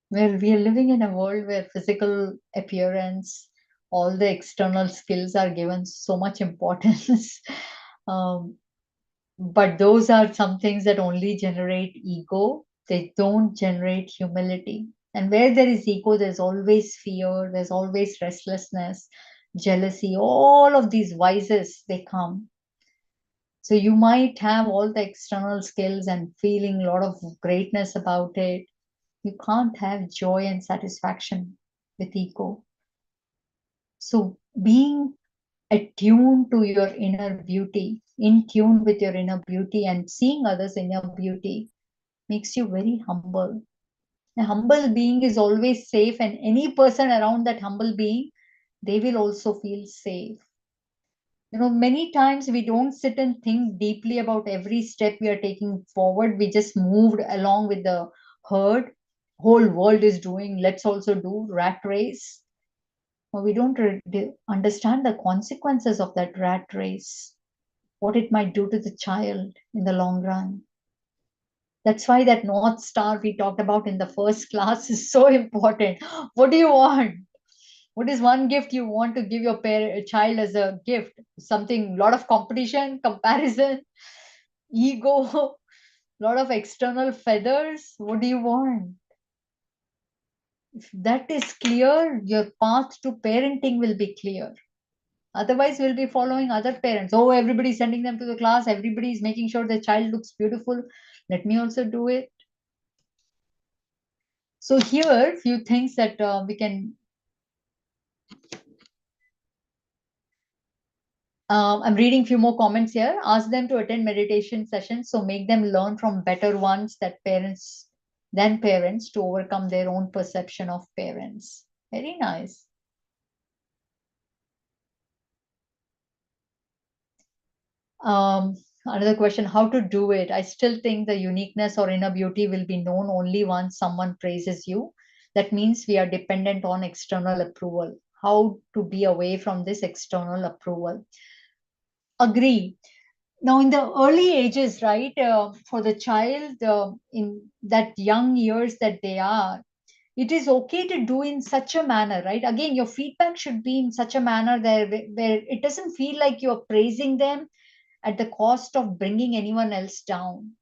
Where we are living in a world where physical appearance, all the external skills are given so much importance. um, but those are some things that only generate ego. They don't generate humility. And where there is ego, there's always fear, there's always restlessness, jealousy, all of these vices, they come. So you might have all the external skills and feeling a lot of greatness about it. You can't have joy and satisfaction with ego. So being attuned to your inner beauty, in tune with your inner beauty and seeing others' inner beauty makes you very humble. A humble being is always safe, and any person around that humble being, they will also feel safe. You know, many times we don't sit and think deeply about every step we are taking forward. We just moved along with the herd. Whole world is doing, let's also do rat race. Or we don't understand the consequences of that rat race, what it might do to the child in the long run. That's why that North Star we talked about in the first class is so important. What do you want? What is one gift you want to give your child as a gift? Something, lot of competition, comparison, ego, lot of external feathers. What do you want? If that is clear, your path to parenting will be clear. Otherwise, we'll be following other parents. Oh, everybody's sending them to the class. Everybody's making sure the child looks beautiful. Let me also do it. So here, few things that we can. I'm reading few more comments here. Ask them to attend meditation sessions. So make them learn from better ones than parents to overcome their own perception of parents. Very nice. Another question, how to do it? I still think the uniqueness or inner beauty will be known only once someone praises you. That means we are dependent on external approval. How to be away from this external approval? Agree. Now, in the early ages, right, for the child, in that young years that they are, it is okay to do in such a manner, right? Again, your feedback should be in such a manner where it doesn't feel like you're praising them at the cost of bringing anyone else down.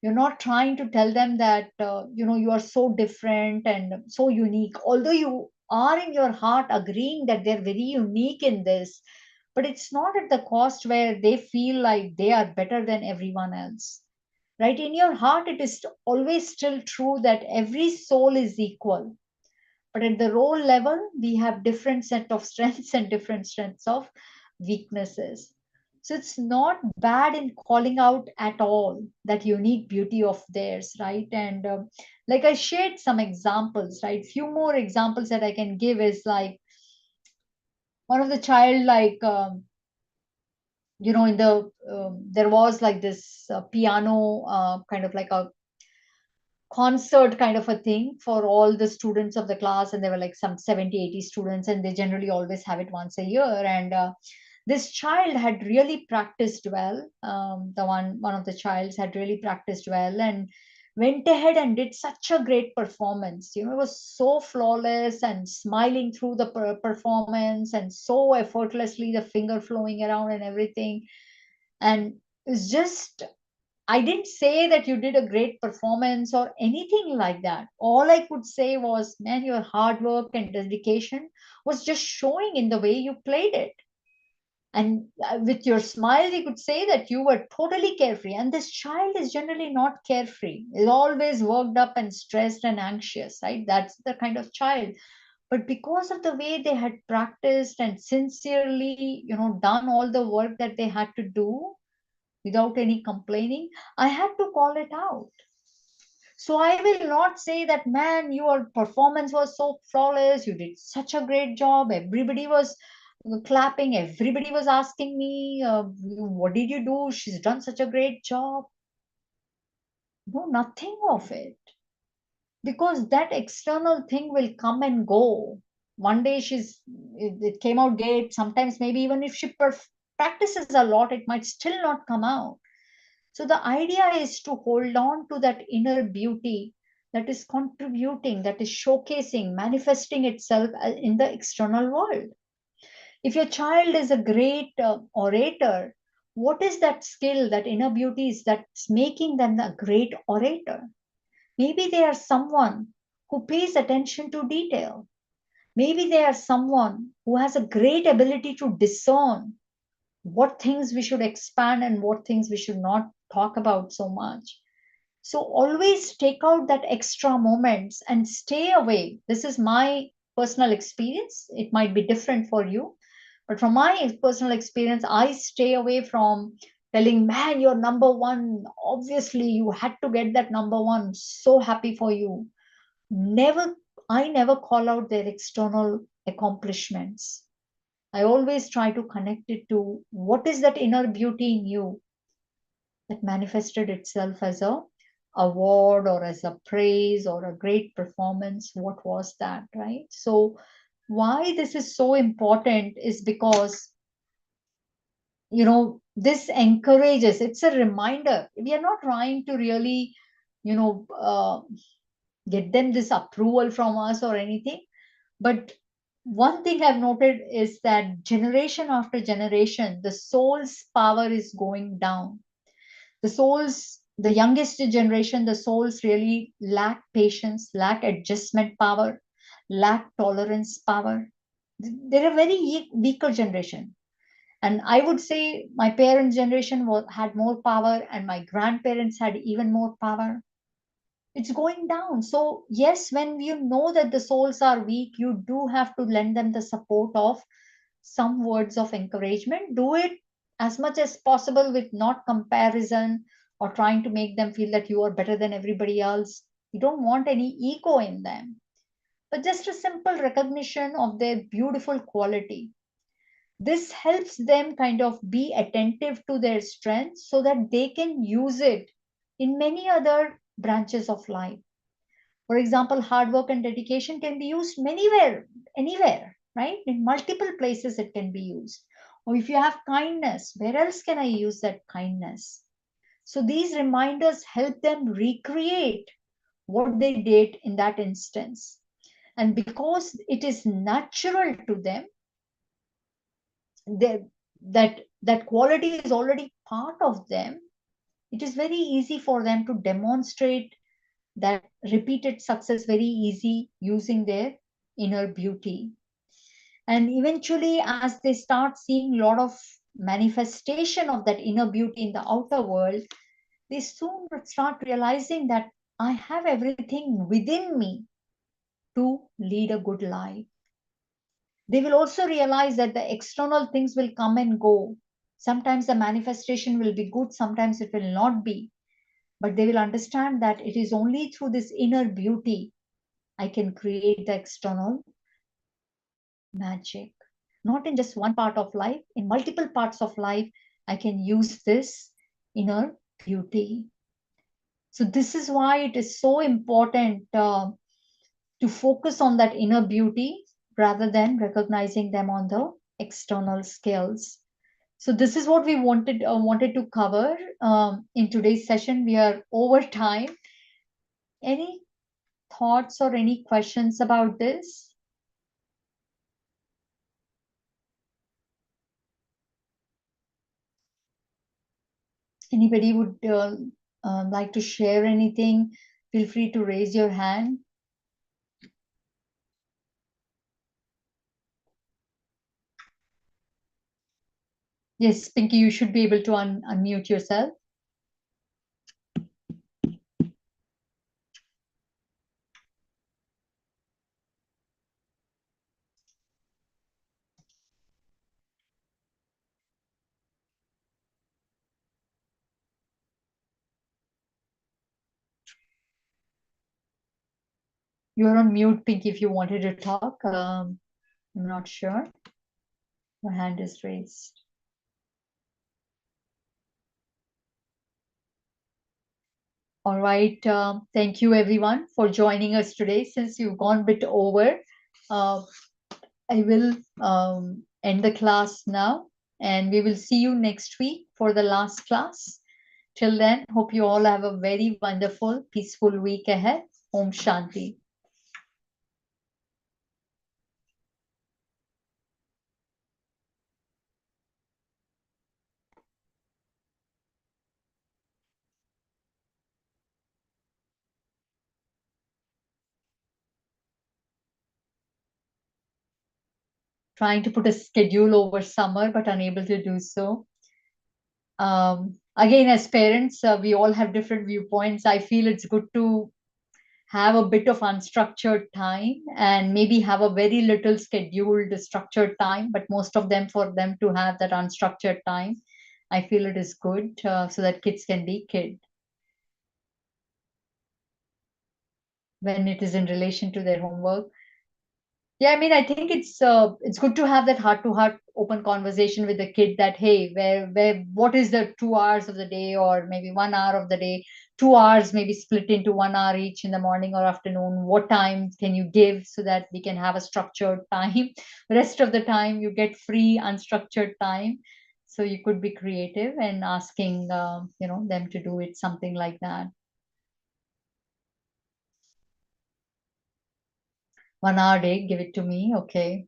You're not trying to tell them that you are so different and so unique, although you are in your heart agreeing that they're very unique in this, but it's not at the cost where they feel like they are better than everyone else, right? In your heart it is always still true that every soul is equal, but at the role level we have different set of strengths and different strengths of weaknesses. So it's not bad in calling out at all that unique beauty of theirs, right? And like I shared some examples, right? Few more examples that I can give is like one of the child, like in the there was like this piano kind of like a concert kind of a thing for all the students of the class, and there were like some 70, 80 students, and they generally always have it once a year. And this child had really practiced well. The one of the childs had really practiced well and went ahead and did such a great performance. It was so flawless and smiling through the performance, and so effortlessly the finger flowing around and everything. And it's just, I didn't say that you did a great performance or anything like that. All I could say was, man, your hard work and dedication was just showing in the way you played it. And with your smile, you could say that you were totally carefree. And this child is generally not carefree, is always worked up and stressed and anxious, right? That's the kind of child. But because of the way they had practiced and sincerely, done all the work that they had to do, without any complaining, I had to call it out. So I will not say that, man, your performance was so flawless, you did such a great job, everybody was clapping, everybody was asking me, what did you do? She's done such a great job. No, nothing of it. Because that external thing will come and go. One day it came out great. Sometimes maybe even if she practices a lot, it might still not come out. So the idea is to hold on to that inner beauty that is contributing, that is showcasing, manifesting itself in the external world. If your child is a great orator, what is that skill, that inner beauty is that's making them a great orator? Maybe they are someone who pays attention to detail. Maybe they are someone who has a great ability to discern what things we should expand and what things we should not talk about so much. So always take out that extra moments and stay away. This is my personal experience. It might be different for you, but from my personal experience, I stay away from telling, man, you're number one. Obviously, you had to get that number one. So happy for you. I never call out their external accomplishments. I always try to connect it to what is that inner beauty in you that manifested itself as a award or as a praise or a great performance. What was that, right? So why this is so important is because, this encourages, it's a reminder. We are not trying to really, you know get them this approval from us or anything, but one thing I've noted is that generation after generation, the soul's power is going down. The youngest generation, the souls really lack patience, lack adjustment power, lack tolerance power. They're a very weaker generation. And I would say my parents' generation had more power, and my grandparents had even more power. It's going down. So, yes, when you know that the souls are weak, you do have to lend them the support of some words of encouragement. Do it as much as possible with not comparison or trying to make them feel that you are better than everybody else. You don't want any ego in them, but just a simple recognition of their beautiful quality. This helps them kind of be attentive to their strengths so that they can use it in many other branches of life. For example, hard work and dedication can be used anywhere, right? In multiple places it can be used. Or if you have kindness, where else can I use that kindness? So these reminders help them recreate what they did in that instance. And because it is natural to them, that quality is already part of them, it is very easy for them to demonstrate that repeated success very easy using their inner beauty. And eventually, as they start seeing a lot of manifestation of that inner beauty in the outer world, they soon start realizing that I have everything within me to lead a good life. They will also realize that the external things will come and go. Sometimes the manifestation will be good, sometimes it will not be. But they will understand that it is only through this inner beauty I can create the external magic. Not in just one part of life, in multiple parts of life, I can use this inner beauty. So, this is why it is so important to focus on that inner beauty rather than recognizing them on the external skills. So, this is what we wanted to cover in today's session. We are over time. Any thoughts or any questions about this? Anybody would like to share anything? Feel free to raise your hand. Yes, Pinky, you should be able to unmute yourself. You're on mute, Pinky, if you wanted to talk. I'm not sure. Your hand is raised. All right. Thank you, everyone, for joining us today. Since you've gone a bit over, I will end the class now, and we will see you next week for the last class. Till then, hope you all have a very wonderful, peaceful week ahead. Om Shanti. trying to put a schedule over summer, but unable to do so. Again, as parents, we all have different viewpoints. I feel it's good to have a bit of unstructured time and maybe have a very little scheduled structured time, but most of them, for them to have that unstructured time, I feel it is good, so that kids can be kid when it is in relation to their homework. Yeah, I mean, I think it's good to have that heart to heart open conversation with the kid that, hey, what is the 2 hours of the day, or maybe 1 hour of the day, 2 hours maybe split into 1 hour each in the morning or afternoon. What time can you give so that we can have a structured time? Rest of the time you get free unstructured time. So you could be creative and asking them to do it, something like that. 1 hour day, give it to me, okay.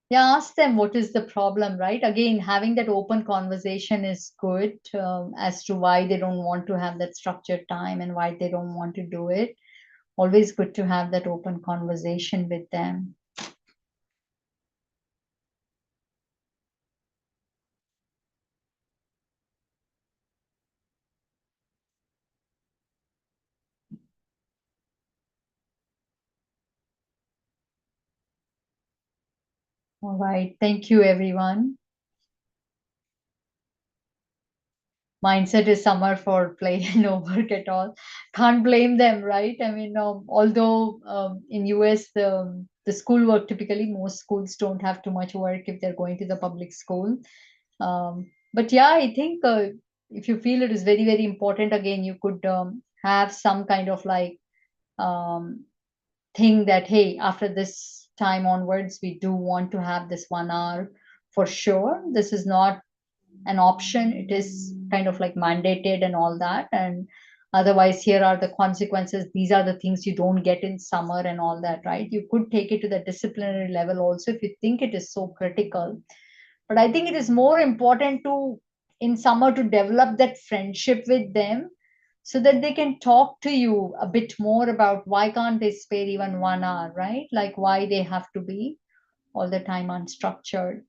Yeah, ask them what is the problem, right? Again, having that open conversation is good, as to why they don't want to have that structured time and why they don't want to do it. Always good to have that open conversation with them. All right. Thank you, everyone. Mindset is summer for play and no work at all. Can't blame them, right? I mean, although in US the school work, typically most schools don't have too much work if they're going to the public school. But yeah, I think if you feel it is very very important, again you could have some kind of like um, thing that, hey, after this time onwards we do want to have this 1 hour for sure. This is not an option, it is kind of like mandated and all that, and otherwise here are the consequences, these are the things you don't get in summer and all that, right? You could take it to the disciplinary level also if you think it is so critical. But I think it is more important to, in summer, to develop that friendship with them so that they can talk to you a bit more about why can't they spare even 1 hour, right? Like why they have to be all the time unstructured.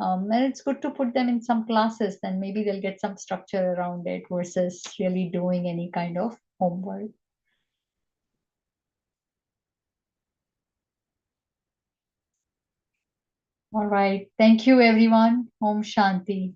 And it's good to put them in some classes, then maybe they'll get some structure around it versus really doing any kind of homework. All right. Thank you, everyone. Om Shanti.